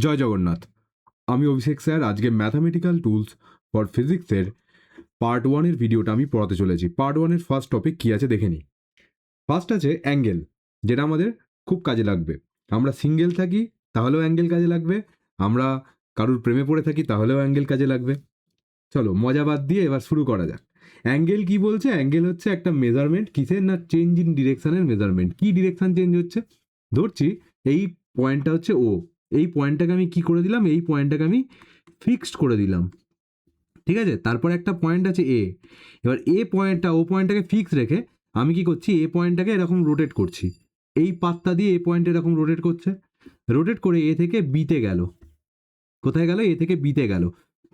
জয় জগন্নাথ। আমি অভিষেক স্যার। আজকে mathematical tools for ফিজিক্সের পার্ট 1 এর ভিডিওটা আমি পড়াতে চলেছি। পার্ট 1 এর ফার্স্ট টপিক কী আছে দেখে নিই। ফার্স্ট আছে অ্যাঙ্গেল, যেটা আমাদের খুব কাজে লাগবে। আমরা সিঙ্গেল থাকি তাহলেও অ্যাঙ্গেল কাজে লাগবে, আমরা কারুর প্রেমে পড়ে থাকি তাহলেও অ্যাঙ্গেল কাজে লাগবে। চলো মজা বাদ দিয়ে এবার শুরু করা যাক। অ্যাঙ্গেল কি বলছে? অ্যাঙ্গেল হচ্ছে একটা মেজারমেন্ট, কিসের না চেঞ্জ ইন ডিরেকশনের মেজারমেন্ট। কি ডিরেকশন চেঞ্জ হচ্ছে? ধরছি এই পয়েন্টটা হচ্ছে ও, এই পয়েন্টটাকে আমি কি করে দিলাম, এই পয়েন্টটাকে আমি ফিক্সড করে দিলাম, ঠিক আছে। তারপর একটা পয়েন্ট আছে এ, এবার এ পয়েন্টটা ও পয়েন্টটাকে ফিক্স রেখে আমি কি করছি, এ পয়েন্টটাকে এরকম রোটেট করছি, এই পাতটা দিয়ে এ পয়েন্ট এরকম রোটেট করছে, রোটেট করে এ থেকে বিতে গেল। কোথায় গেল? এ থেকে বিতে গেল।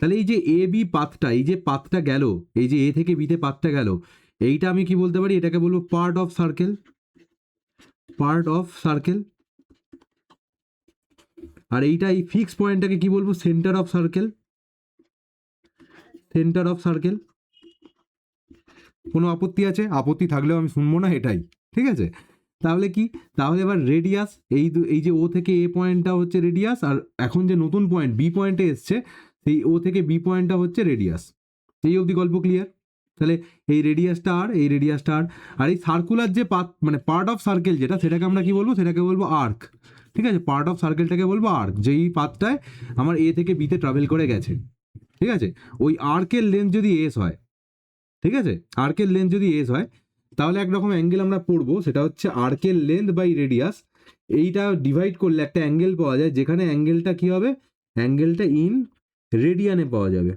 তাহলে এই যে এ বি পাথটা, এই যে পাথটা গেল, এই যে এ থেকে বিতে পাথটা গেল, এইটা আমি কি বলতে পারি? এটাকে বলবো part of circle, part of circle. আর এইটা এই ফিক্স পয়েন্টটাকে কি বলবো? Centre of circle, centre of circle. কোনো আপত্তি আছে? আপত্তি থাকলেও আমি শুনবো না, এটাই ঠিক আছে। তাহলে কি, তাহলে এবার রেডিয়াস, এই যে ও থেকে এ পয়েন্টটা হচ্ছে রেডিয়াস, আর এখন যে নতুন পয়েন্ট বি পয়েন্টে এসছে, সেই ও থেকে বি পয়েন্টটা হচ্ছে রেডিয়াস। এই অবধি গল্প ক্লিয়ার? তাহলে এই রেডিয়াসটা আর এই রেডিয়াসটা আর এই সার্কুলার যে পাথ মানে পার্ট অফ সার্কেল যেটা, সেটাকে আমরা কি বলবো? সেটাকে বলবো আর্ক, ঠিক আছে। পার্ট অফ সার্কেলটাকে বলবো আর্ক, যেই পাথটায় আমার এ থেকে বিতে ট্রাভেল করে গেছে, ঠিক আছে। ওই আর্কের লেন্থ যদি এস হয়, ঠিক আছে, আর্কের লেন্থ যদি এস হয়, তাহলে একরকম অ্যাঙ্গেল আমরা পড়বো, সেটা হচ্ছে আর্কের লেন্থ বাই রেডিয়াস। এইটা ডিভাইড করলে একটা অ্যাঙ্গেল পাওয়া যায়, যেখানে অ্যাঙ্গেলটা কি হবে? অ্যাঙ্গেলটা ইন রেডিয়ানে পাওয়া যাবে,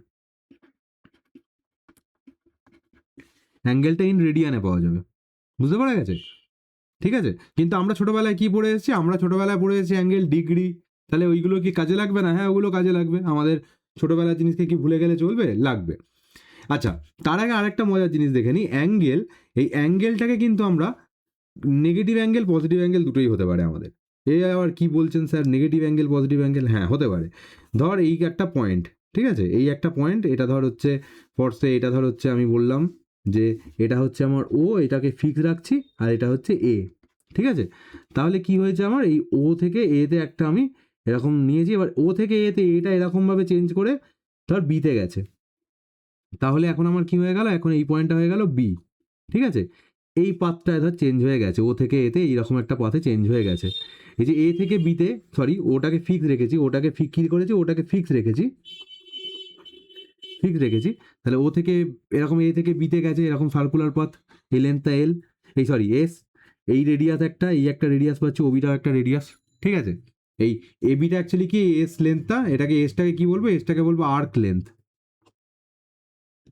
অ্যাঙ্গেলটা ইন রেডিয়ানে পাওয়া যাবে। বুঝতে পারা গেছে? ঠিক আছে। কিন্তু আমরা ছোটবেলায় কি পড়ে এসেছি? আমরা ছোটবেলায় পড়ে এসেছি অ্যাঙ্গেল ডিগ্রি। তাহলে ওইগুলো কি কাজে লাগবে না? হ্যাঁ, ওগুলো কাজে লাগবে। আমাদের ছোটবেলার জিনিসকে কি ভুলে গেলে চলবে? লাগবে। আচ্ছা, তার আগে আরেকটা মজার জিনিস দেখে নিই। অ্যাঙ্গেল, এই অ্যাঙ্গেলটাকে কিন্তু আমরা নেগেটিভ অ্যাঙ্গেল পজিটিভ অ্যাঙ্গেল দুটোই হতে পারে আমাদের। এই আবার কি বলছেন sir, negative angle positive angle? হ্যাঁ, হতে পারে। ধর এই একটা পয়েন্ট, ঠিক আছে, এই একটা পয়েন্ট, এটা ধর হচ্ছে ফর্সে, এটা ধর হচ্ছে আমি বললাম যে এটা হচ্ছে আমার ও, এটাকে ফিক্স রাখছি, আর এটা হচ্ছে এ, ঠিক আছে। তাহলে কি হয়েছে, আমার এই ও থেকে এতে একটা আমি এরকম নিয়েছি, এবার ও থেকে এতে এটা এরকমভাবে চেঞ্জ করে ধর বিতে গেছে। তাহলে এখন আমার কি হয়ে গেল? এখন এই পয়েন্টটা হয়ে গেল বি, ঠিক আছে। এই পাথটা ধর চেঞ্জ হয়ে গেছে, ও থেকে এতে এইরকম একটা পথে চেঞ্জ হয়ে গেছে। এই যে এ থেকে বিতে, সরি, ওটাকে ফিক্স রেখেছি, ওটাকে কী করেছি? ওটাকে ফিক্স রেখেছি, ফিক্স রেখেছি। তাহলে ও থেকে এরকম এ থেকে বিতে গেছে, এরকম সার্কুলার পথ, এই লেন্থটা এল, এই সরি এস, এই রেডিয়াস একটা, এই একটা রেডিয়াস পাচ্ছি, ওবিটাও একটা রেডিয়াস, ঠিক আছে। এই এবিটা অ্যাকচুয়ালি কি এস লেন্থটা, এটাকে এসটাকে কি বলবো? এসটাকে বলবো আর্ক লেন্থ,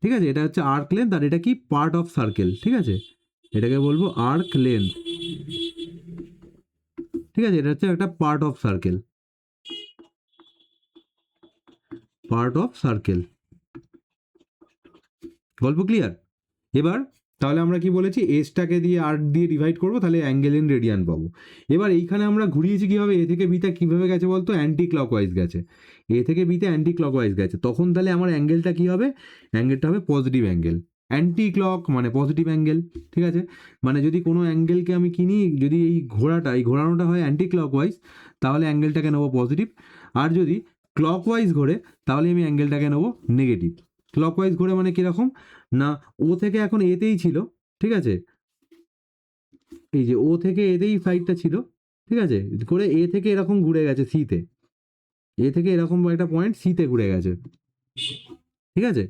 ঠিক আছে। এটা হচ্ছে আর্ক লেন্থ, আর এটা কি পার্ট অফ সার্কেল, ঠিক আছে। এটাকে বলবো আর্ক লেন্থ, ঠিক আছে। এটা হচ্ছে একটা part of circle, part of circle. গল্প ক্লিয়ার? এবার তাহলে আমরা কি বলেছি? এসটাকে দিয়ে আর্ক দিয়ে ডিভাইড করবো, তাহলে অ্যাঙ্গেল ইন রেডিয়ান পাবো। এবার এইখানে আমরা ঘুরিয়েছি কীভাবে? এ থেকে বিতে কীভাবে গেছে বলতো? অ্যান্টি ক্লকওয়াইজ গেছে, এ থেকে বিতে অ্যান্টি ক্লকওয়াইজ গেছে। তখন তাহলে আমার অ্যাঙ্গেলটা কী হবে? অ্যাঙ্গেলটা হবে পজিটিভ অ্যাঙ্গেল। অ্যান্টি ক্লক মানে পজিটিভ অ্যাঙ্গেল, ঠিক আছে। মানে যদি কোনো অ্যাঙ্গেলকে আমি কিনি, যদি এই ঘোরাটা, এই ঘোরানোটা হয় অ্যান্টি ক্লকওয়াইজ, তাহলে অ্যাঙ্গেলটাকে নেবো পজিটিভ। আর যদি ক্লকওয়াইজ ঘোরে, তাহলে আমি অ্যাঙ্গেলটাকে নেবো নেগেটিভ। ক্লকওয়াইজ ঘোরে মানে কীরকম না, ও থেকে এখন এতেই ছিল, ঠিক আছে। এই যে ও থেকে এতেই সাইডটা ছিল, ঠিক আছে, করে এ থেকে এরকম ঘুরে গেছে সিতে, এ থেকে এরকম একটা পয়েন্ট সিতে ঘুরে গেছে, ঠিক আছে।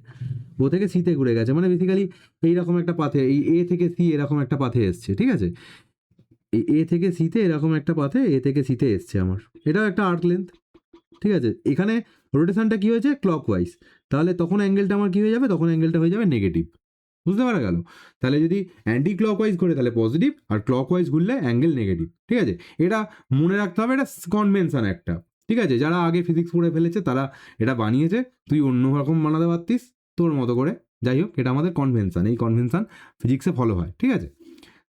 ও থেকে সিতে ঘুরে গেছে মানে বেসিক্যালি এইরকম একটা পাথে, এই এ থেকে সি এরকম একটা পাথে এসছে, ঠিক আছে। এই এ থেকে সিতে এরকম একটা পাথে এ থেকে সিতে এসছে আমার, এটাও একটা আর্ক লেন্থ, ঠিক আছে। এখানে রোটেশনটা কি হয়েছে? ক্লকওয়াইজ। তাহলে তখন অ্যাঙ্গেলটা আমার কি হয়ে যাবে? তখন অ্যাঙ্গেলটা হয়ে যাবে নেগেটিভ। বুঝতে পারা গেল? তাহলে যদি অ্যান্টি ক্লকওয়াইজ ঘুরে তাহলে পজিটিভ, আর ক্লকওয়াইজ ঘুরলে অ্যাঙ্গেল নেগেটিভ, ঠিক আছে। এটা মনে রাখতে হবে, এটা কনভেনশন একটা, ঠিক আছে। যারা আগে ফিজিক্স পড়ে ফেলেছে তারা এটা বানিয়েছে, তুই অন্যরকম বানাতে পারতিস তোর মতো করে। যাই হোক, এটা আমাদের কনভেনশন, এই কনভেনশন ফিজিক্সে ফলো হয়, ঠিক আছে।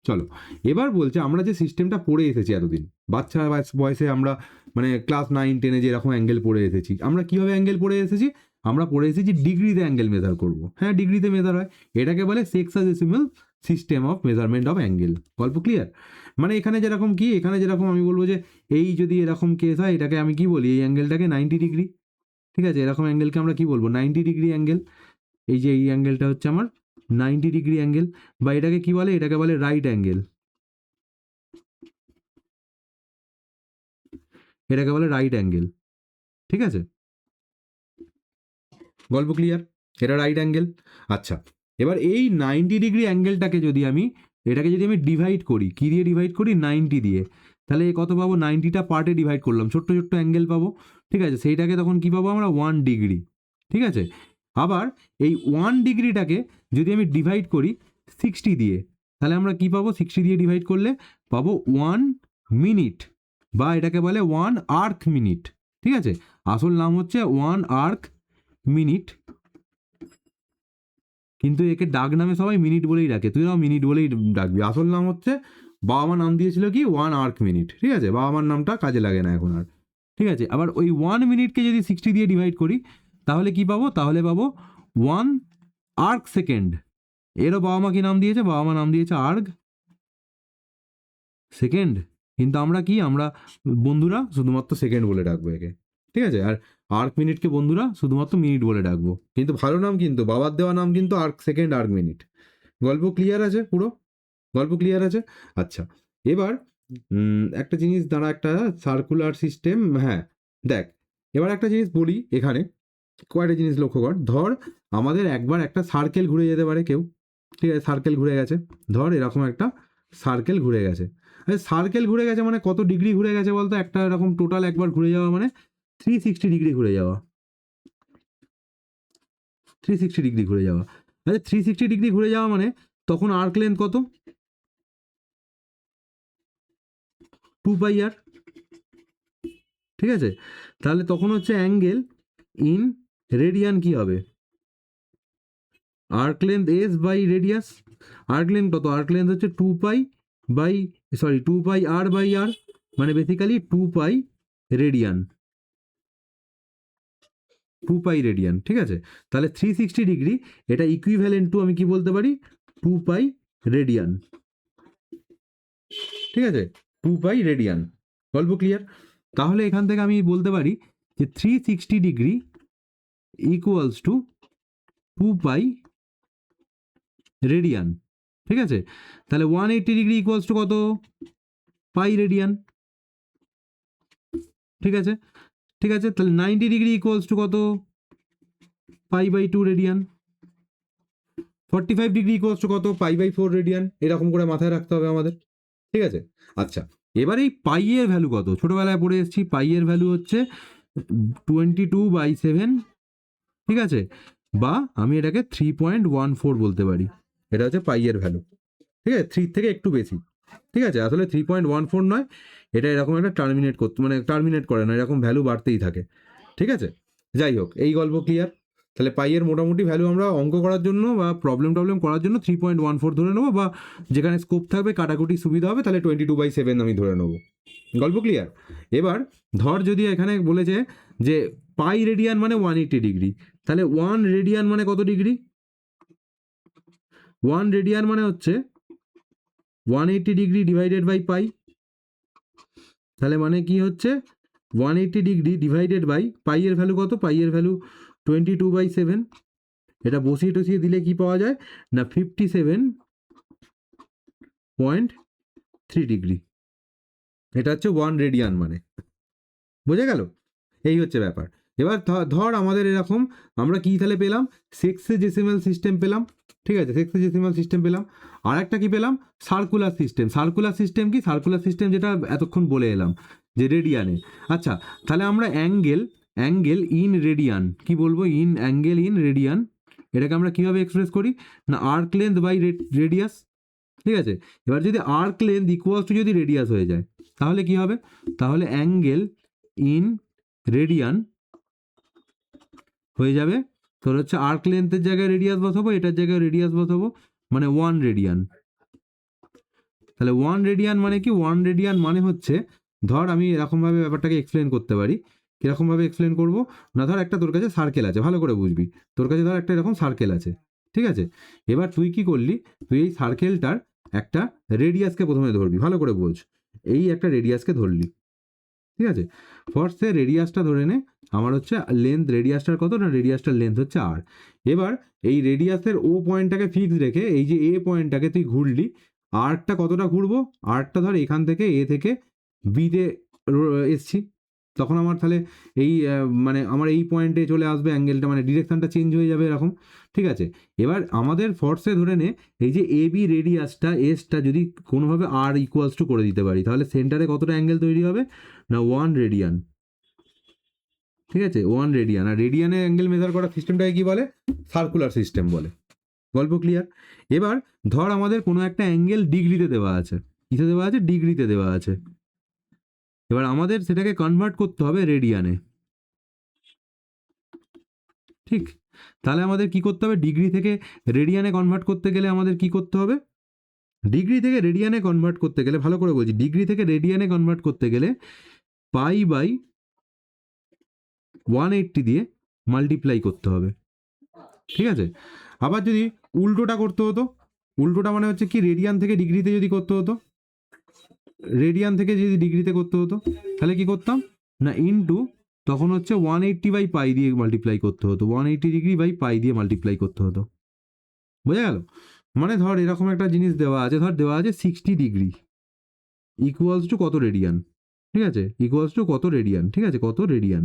চলো, এবার বলছে আমরা যে সিস্টেমটা পড়ে এসেছি এতদিন, বাচ্চা বয়সে আমরা মানে ক্লাস 9-10-এ যে এরকম অ্যাঙ্গেল পড়ে এসেছি, আমরা কীভাবে অ্যাঙ্গেল পড়ে এসেছি? আমরা পড়ে এসেছি ডিগ্রিতে অ্যাঙ্গেল মেজার করব। হ্যাঁ, ডিগ্রিতে মেজার হয়, এটাকে বলে sexadecimal system of measurement of angle. গল্প ক্লিয়ার? মানে এখানে যেরকম কি, এখানে যেরকম আমি বলবো যে এই যদি এরকম কেস হয়, এটাকে আমি কি বলি, এই অ্যাঙ্গেলটাকে 90 ডিগ্রি, ঠিক আছে, এরকম অ্যাঙ্গেলকে আমরা কি বলবো, 90 ডিগ্রি অ্যাঙ্গেল। এই যে এই অ্যাঙ্গেলটা হচ্ছে আমার 90 ডিগ্রি অ্যাঙ্গেল, বা এটাকে কি বলে, এটাকে বলে রাইট অ্যাঙ্গেল, এটাকে বলে রাইট অ্যাঙ্গেল, ঠিক আছে? গল্প ক্লিয়ার? এটা রাইট অ্যাঙ্গেল। আচ্ছা, এবার এই 90 ডিগ্রি অ্যাঙ্গেলটাকে যদি আমি, এটাকে যদি আমি ডিভাইড করি, কী দিয়ে ডিভাইড করি, 90 দিয়ে, তাহলে কত পাবো, 90টা পার্টে ডিভাইড করলাম, ছোট্ট ছোট্ট অ্যাঙ্গেল পাবো, ঠিক আছে? সেইটাকে তখন কী পাবো আমরা, 1 ডিগ্রি, ঠিক আছে? আবার এই 1 ডিগ্রিটাকে যদি আমি ডিভাইড করি 60 দিয়ে, তাহলে আমরা কী পাবো, 60 দিয়ে ডিভাইড করলে পাবো 1 মিনিট, বা এটাকে বলে 1 আর্ক মিনিট, ঠিক আছে? আসল নাম হচ্ছে 1 আর্ক মিনিট, কিন্তু একে ডাক নামে সবাই মিনিট বলেই ডাকে, তুইও মিনিট বলেই ডাকবি। আসল নাম হচ্ছে, বাবা মা নাম দিয়েছিল কি, 1 আর্ক মিনিট, ঠিক আছে? বাবা মার নামটা কাজে লাগে না এখন আর, ঠিক আছে? আবার ওই 1 মিনিটকে যদি 60 দিয়ে ডিভাইড করি, তাহলে কি পাবো, তাহলে পাবো 1 আর্ক সেকেন্ড। এরও বাবা মা কি নাম দিয়েছে, বাবা মা নাম দিয়েছে আর্ক সেকেন্ড, কিন্তু আমরা কি, আমরা বন্ধুরা শুধুমাত্র সেকেন্ড বলে ডাকবো একে, ঠিক আছে? আর আর্ক মিনিটকে বন্ধুরা শুধুমাত্র মিনিট বলে ডাকবো, কিন্তু ভালো নাম, কিন্তু বাবার দেওয়া নাম কিন্তু আর্ক সেকেন্ড, আর্ক মিনিট। গল্প ক্লিয়ার আছে পুরো? গল্প ক্লিয়ার আছে? আচ্ছা, এবার একটা জিনিস দাঁড়া, একটা সার্কুলার সিস্টেম, হ্যাঁ দেখ, এবার একটা জিনিস বলি এখানে, কয়েকটা জিনিস লক্ষ্য কর। ধর আমাদের একবার একটা সার্কেল ঘুরে যেতে পারে কেউ, ঠিক আছে? সার্কেল ঘুরে গেছে, ধর এরকম একটা সার্কেল ঘুরে গেছে। সার্কেল ঘুরে গেছে মানে কত ডিগ্রি ঘুরে গেছে বলতো, একটা এরকম টোটাল একবার ঘুরে যাওয়া মানে 360 ডিগ্রি ঘুরে যাওয়া, 360 ডিগ্রি ঘুরে যাওয়া। আচ্ছা, 360 ডিগ্রি ঘুরে যাওয়া মানে তখন আর্ক লেন্থ কত, 2 পাই আর, ঠিক আছে? তাহলে তখন হচ্ছে অ্যাঙ্গেল ইন রেডিয়ান কি হবে, arc length S by radius. Arc length কত, আর্ক লেন্থ হচ্ছে 2 pi by, sorry 2 pi R by R, মানে basically 2 pi radian, 2 pi radian, ঠিক আছে? তাহলে 360 ডিগ্রি, এটা ইকুইভ্যালেন্ট টু, আমি কি বলতে পারি, 2 পাই রেডিয়ান, ঠিক আছে? 2 পাই রেডিয়ান। গল্প ক্লিয়ার? তাহলে এখান থেকে আমি বলতে পারি যে 360 degree equals two 2 pi radian, ঠিক আছে? তাহলে 180 ডিগ্রি ইকুয়ালস টু কত, পাই রেডিয়ান, ঠিক আছে? ঠিক আছে, তাহলে 90 ডিগ্রি ইকুয়ালস টু কত, pi by 2 radian, 45 degree equals to কত, পাই বাই 4 রেডিয়ান, এরকম করে মাথায় রাখতে হবে আমাদের, ঠিক আছে? আচ্ছা, এবার এই পাই এর ভ্যালু কত, ছোটবেলায় পড়ে এসেছি, পাই এর ভ্যালু হচ্ছে 22/7, ঠিক আছে? বা আমি এটাকে 3.14 বলতে পারি, এটা হচ্ছে পাই এর ভ্যালু, ঠিক আছে? 3 থেকে একটু বেশি, ঠিক আছে? আসলে 3.14 নয়, এটা এরকম একটা টার্মিনেট করতে, মানে টার্মিনেট করে না, এরকম ভ্যালু বাড়তেই থাকে, ঠিক আছে? যাই হোক, এই গল্প ক্লিয়ার? তাহলে পাইয়ের মোটামুটি ভ্যালু আমরা অঙ্ক করার জন্য বা প্রবলেম করার জন্য 3.14 ধরে নেবো, বা যেখানে স্কোপ থাকবে কাটাকুটি সুবিধা হবে তাহলে 22/7 আমি ধরে নেবো। গল্প ক্লিয়ার? এবার ধর যদি এখানে বলেছে যে পাই রেডিয়ান মানে 180 ডিগ্রি, তাহলে 1 রেডিয়ান মানে কত ডিগ্রি, 1 রেডিয়ান মানে হচ্ছে 180 ডিগ্রি ডিভাইডেড বাই পাই, তাহলে মানে কি হচ্ছে 180 ডিগ্রি ডিভাইডেড বাই পাই এর ভ্যালু কত, পাই এর ভ্যালু 22/7, এটা বসিয়ে টসিয়ে দিলে কি পাওয়া যায় না, 57.3 ডিগ্রি, এটা হচ্ছে 1 রেডিয়ান মানে, বোঝা গেল? এই হচ্ছে ব্যাপার। এবার ধর আমাদের এরকম, আমরা কি তাহলে পেলাম, সেক্সেজেসিমাল সিস্টেম পেলাম, ঠিক আছে? সেক্সেজেসিমাল সিস্টেম পেলাম, আর একটা কি পেলাম, সার্কুলার সিস্টেম। সার্কুলার সিস্টেম কি, সার্কুলার সিস্টেম যেটা এতক্ষণ বলে এলাম যে রেডিয়ানে। আচ্ছা, তাহলে আমরা অ্যাঙ্গেল ইন রেডিয়ান কি বলবো, অ্যাঙ্গেল ইন রেডিয়ান, এটাকে আমরা কিভাবে এক্সপ্রেস করি না, আর্ক লেন্থ বাই রেডিয়াস, ঠিক আছে? এবার যদি আর্ক লেন্থ ইকুয়ালস টু যদি রেডিয়াস হয়ে যায়, তাহলে কি হবে, তাহলে অ্যাঙ্গেল ইন রেডিয়ান হয়ে যাবে তোর হচ্ছে আর্ক লেন্থের জায়গায় রেডিয়াস বসাবো, এটার জায়গায় রেডিয়াস বসাবো, মানে 1 রেডিয়ান। তাহলে 1 রেডিয়ান মানে কি, 1 রেডিয়ান মানে হচ্ছে, ধর আমি এরকমভাবে ব্যাপারটাকে এক্সপ্লেন করতে পারি, কীরকমভাবে এক্সপ্লেন করবো না, ধর একটা তোর কাছে সার্কেল আছে, ভালো করে বুঝবি, তোর কাছে ধর একটা এরকম সার্কেল আছে, ঠিক আছে, এবার তুই কি করলি, তুই এই সার্কেলটার একটা রেডিয়াসকে প্রথমে ধরবি, ভালো করে বোঝ, এই একটা রেডিয়াসকে ধরলি, ঠিক আছে, ফার্স্ট সে রেডিয়াসটা ধরে নে, আমার হচ্ছে লেন্থ, রেডিয়াসটার কত না, রেডিয়াসটার লেন্থ হচ্ছে আর। এবার এই রেডিয়াসের ও পয়েন্টটাকে ফিক্স রেখে এই যে এ পয়েন্টটাকে তুই ঘুরলি, আরটা কতটা ঘুরবো, আরটা ধর এখান থেকে এ থেকে বিতে এসছি, তখন আমার তাহলে এই মানে আমার এই পয়েন্টে চলে আসবে অ্যাঙ্গেলটা, মানে ডিরেকশনটা চেঞ্জ হয়ে যাবে এরকম, ঠিক আছে। এবার আমাদের ফোর্সে ধরে নে এই যে এ বি রেডিয়াসটা এসটা যদি কোনোভাবে আর ইকুয়ালস টু করে দিতে পারি, তাহলে সেন্টারে কতটা অ্যাঙ্গেল তৈরি হবে না 1 রেডিয়ান, ঠিক আছে, 1 রেডিয়ান। আর রেডিয়ানে অ্যাঙ্গেল মেজার করার সিস্টেমটাকে কি বলে, সার্কুলার সিস্টেম বলে। গল্প ক্লিয়ার। এবার ধর আমাদের কোনো একটা অ্যাঙ্গেল ডিগ্রিতে দেওয়া আছে, কিসে দেওয়া আছে, ডিগ্রিতে দেওয়া আছে, এবার আমাদের সেটাকে কনভার্ট করতে হবে রেডিয়ানে, ঠিক, তাহলে আমাদের কি করতে হবে, ডিগ্রি থেকে রেডিয়ানে কনভার্ট করতে গেলে আমাদের কি করতে হবে, ডিগ্রি থেকে রেডিয়ানে কনভার্ট করতে গেলে, ভালো করে বলছি, ডিগ্রি থেকে রেডিয়ানে কনভার্ট করতে গেলে পাই বাই 180 দিয়ে মাল্টিপ্লাই করতে হবে, ঠিক আছে। আবার যদি উল্টোটা করতে হতো, উল্টোটা মানে হচ্ছে কি, রেডিয়ান থেকে ডিগ্রিতে যদি করতে হতো, রেডিয়ান থেকে যদি ডিগ্রিতে করতে হতো, তাহলে কি করতাম না ইনটু, তখন হচ্ছে 180 বাই পাই দিয়ে মাল্টিপ্লাই করতে হতো, 180 ডিগ্রি বাই পাই দিয়ে মাল্টিপ্লাই করতে হতো, বোঝা গেল। মানে ধর এরকম একটা জিনিস দেওয়া আছে, ধর দেওয়া আছে 60 ডিগ্রি ইকুয়ালস টু কত রেডিয়ান, ঠিক আছে, ইকুয়ালস টু কত রেডিয়ান, ঠিক আছে, কত রেডিয়ান,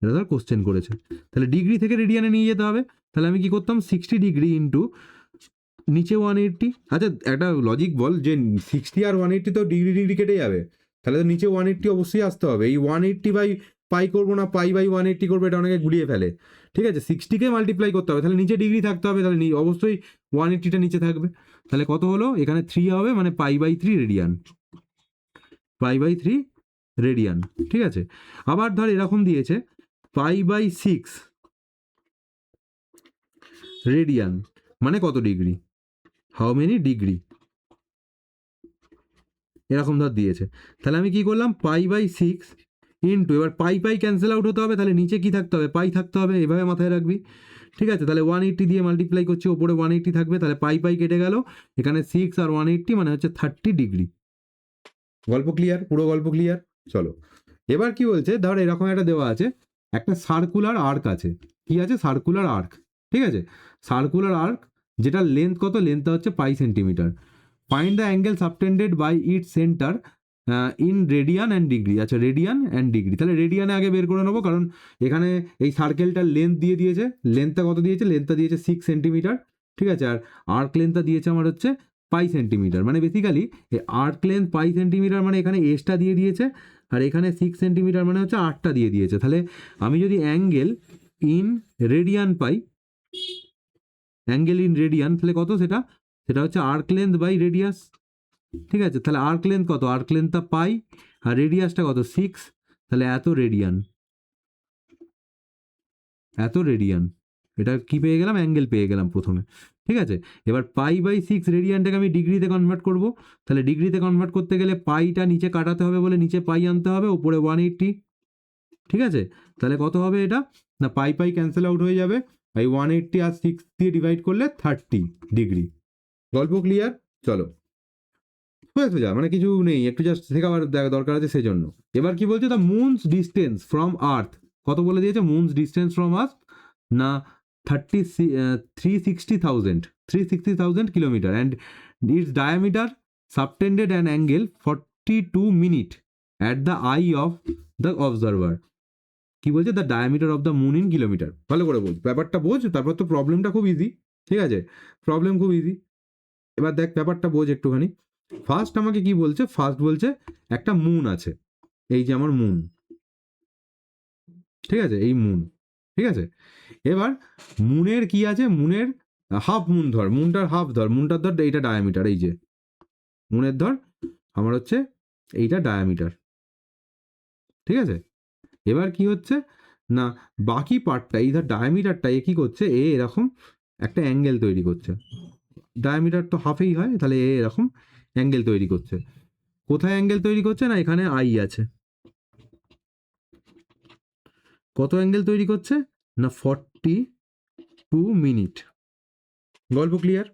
এটা ধর কোশ্চেন করেছে, তাহলে ডিগ্রি থেকে রেডিয়ানে নিয়ে যেতে হবে, তাহলে আমি কি করতাম 60 ডিগ্রি ইন্টু নিচে 180, আচ্ছা একটা লজিক বল যে 60 আর 180 তো ডিগ্রি ডিগ্রি কেটে যাবে, তাহলে তো নিচে 180 অবশ্যই আসতে হবে, এই 180 বাই পাই করবো না পাই বাই 180 করবো, এটা অনেকে ঘুরিয়ে ফেলে, ঠিক আছে, 60কে মাল্টিপ্লাই করতে হবে, তাহলে নিচে ডিগ্রি থাকতে হবে, তাহলে অবশ্যই 180টা নিচে থাকবে, তাহলে কত হলো, এখানে 3 হবে, মানে pi by 3 radian, pi by 3 radian, ঠিক আছে। আবার ধর এরকম দিয়েছে পাই বাই 6 রেডিয়ান, মানে কত ডিগ্রি, হাউ মেনি ডিগ্রি, এরকম ধর দিয়েছে, তাহলে আমি কি করলাম পাই বাই 6 ইন্টু, এবার পাই পাই ক্যান্সেল আউট হতে হবে, তাহলে নিচে কি থাকতে হবে, পাই থাকতে হবে, এভাবে মাথায় রাখবি, ঠিক আছে, তাহলে 180 দিয়ে মাল্টিপ্লাই করছি, ওপরে 180 থাকবে, তাহলে পাই পাই কেটে গেল, এখানে 6 আর 180 মানে হচ্ছে 30 ডিগ্রি। গল্প ক্লিয়ার, পুরো গল্প ক্লিয়ার। চলো এবার কি বলছে, ধর এরকম একটা দেওয়া আছে, একটা সার্কুলার আর্ক আছে, কি আছে, সার্কুলার আর্ক, ঠিক আছে, সার্কুলার আর্ক, যেটার লেন্থ কত, লেন্থটা হচ্ছে pi centimetre, find the angle subtended by its centre in radian and degree, আচ্ছা রেডিয়ান অ্যান্ড ডিগ্রি, তাহলে রেডিয়ানে আগে বের করে নেবো, কারণ এখানে এই সার্কেলটার লেন্থ দিয়ে দিয়েছে, লেন্থটা কত দিয়েছে, লেন্থটা দিয়েছে 6 সেন্টিমিটার, ঠিক আছে, আর আর্ক লেন্থটা দিয়েছে আমার হচ্ছে পাই সেন্টিমিটার, মানে বেসিক্যালি এই আর্ক লেন্থ পাই সেন্টিমিটার, মানে এখানে এসটা দিয়ে দিয়েছে, আর এখানে 6 সেন্টিমিটার মানে হচ্ছে আর্টটা দিয়ে দিয়েছে, তাহলে আমি যদি angle in radian pi, angle in radian, তাহলে কত সেটা, সেটা হচ্ছে আর্ক লেন্থ বাই রেডিয়াস, ঠিক আছে, তাহলে আর্ক লেন্থ কত, আর্ক লেন্থটা পাই, আর রেডিয়াসটা কত 6, তাহলে এত রেডিয়ান, এত রেডিয়ান, এটা কি পেয়ে গেলাম, অ্যাঙ্গেল পেয়ে গেলাম প্রথমে, ঠিক আছে। এবার পাই বাই 6 রেডিয়ানটাকে আমি ডিগ্রিতে কনভার্ট করব, তাহলে ডিগ্রিতে কনভার্ট করতে গেলে পাইটা নিচে কাটাতে হবে বলে নিচে পাই আনতে হবে, ওপরে 180, ঠিক আছে, তাহলে কত হবে এটা না, পাই পাই ক্যান্সেল আউট হয়ে যাবে, এই 180 আর 6 দিয়ে ডিভাইড করলে 30 ডিগ্রি। গল্প ক্লিয়ার। চলো হয়ে তো যা, মানে কিছু নেই, একটু জাস্ট শেখাবার দরকার আছে সেজন্য। এবার কি বলছে, দ্য মুনস ডিস্টেন্স ফ্রম আর্থ, কত বলে দিয়েছে, মুনস ডিস্টেন্স ফ্রম আর্থ না 360,000 kilometre, and it's diameter subtended an angle 42 minute at the I of the observer, কি বলছে, the diameter of the moon in kilometre, ভালো করে বোঝ ব্যাপারটা, বোঝ, তারপর তো প্রবলেমটা খুব ইজি, ঠিক আছে, প্রবলেম খুব ইজি, এবার দেখ ব্যাপারটা বোঝ একটুখানি। ফার্স্ট আমাকে কি বলছে, ফার্স্ট বলছে একটা মুন আছে, এই যে আমার মুন, ঠিক আছে, এই মুন, ঠিক আছে, এবার মুনের কি আছে, মুনের হাফ মুন ধর, মুনটার হাফ ধর, মুনটার ধর এইটা ডায়ামিটার, এই যে মুনের ধর আমার হচ্ছে এইটা ডায়ামিটার, ঠিক আছে। এবার কি হচ্ছে না, বাকি পার্টটা এই ধর ডায়ামিটারটা এ কি করছে, এ এরকম একটা অ্যাঙ্গেল তৈরি করছে, ডায়ামিটার তো হাফেই হয়, তাহলে এ এরকম অ্যাঙ্গেল তৈরি করছে, কোথায় অ্যাঙ্গেল তৈরি করছে না, এখানে আই আছে, কত অ্যাঙ্গেল তৈরি করছে না 42 মিনিট, গল্প ক্লিয়ার?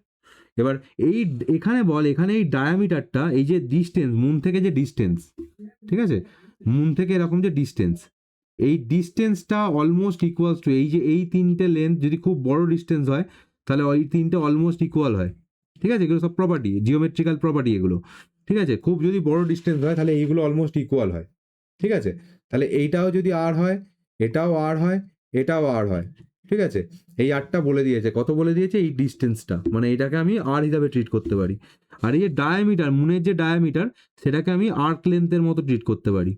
এবার এই এখানে বল, এখানে এই ডায়ামিটারটা, এই যে ডিস্টেন্স মুন থেকে যে ডিস্টেন্স, ঠিক আছে, মুন থেকে এরকম যে ডিস্টেন্স, এই ডিস্টেন্সটা অলমোস্ট ইকুয়ালস টু এই যে এই তিনটে লেন্থ যদি খুব বড় ডিস্টেন্স হয় তাহলে ওই তিনটে অলমোস্ট ইকুয়াল হয়, ঠিক আছে, এগুলো সব প্রপার্টি, জিওমেট্রিক্যাল প্রপার্টি এগুলো, ঠিক আছে, খুব যদি বড় ডিস্টেন্স হয় তাহলে এইগুলো অলমোস্ট ইকুয়াল হয়, ঠিক আছে, তাহলে এইটাও যদি আর হয়, এটাও আর হয়, এটাও আর হয়, ঠিক আছে, এই আরটা বলে দিয়েছে, কত বলে দিয়েছে, এই ডিস্টেন্সটা, মানে এটাকে আমি আর হিসাবে ট্রিট করতে পারি, আর এই যে ডায়ামিটার, মুনের যে ডায়ামিটার, সেটাকে আমি আর্ক লেন্থের মতো ট্রিট করতে পারি,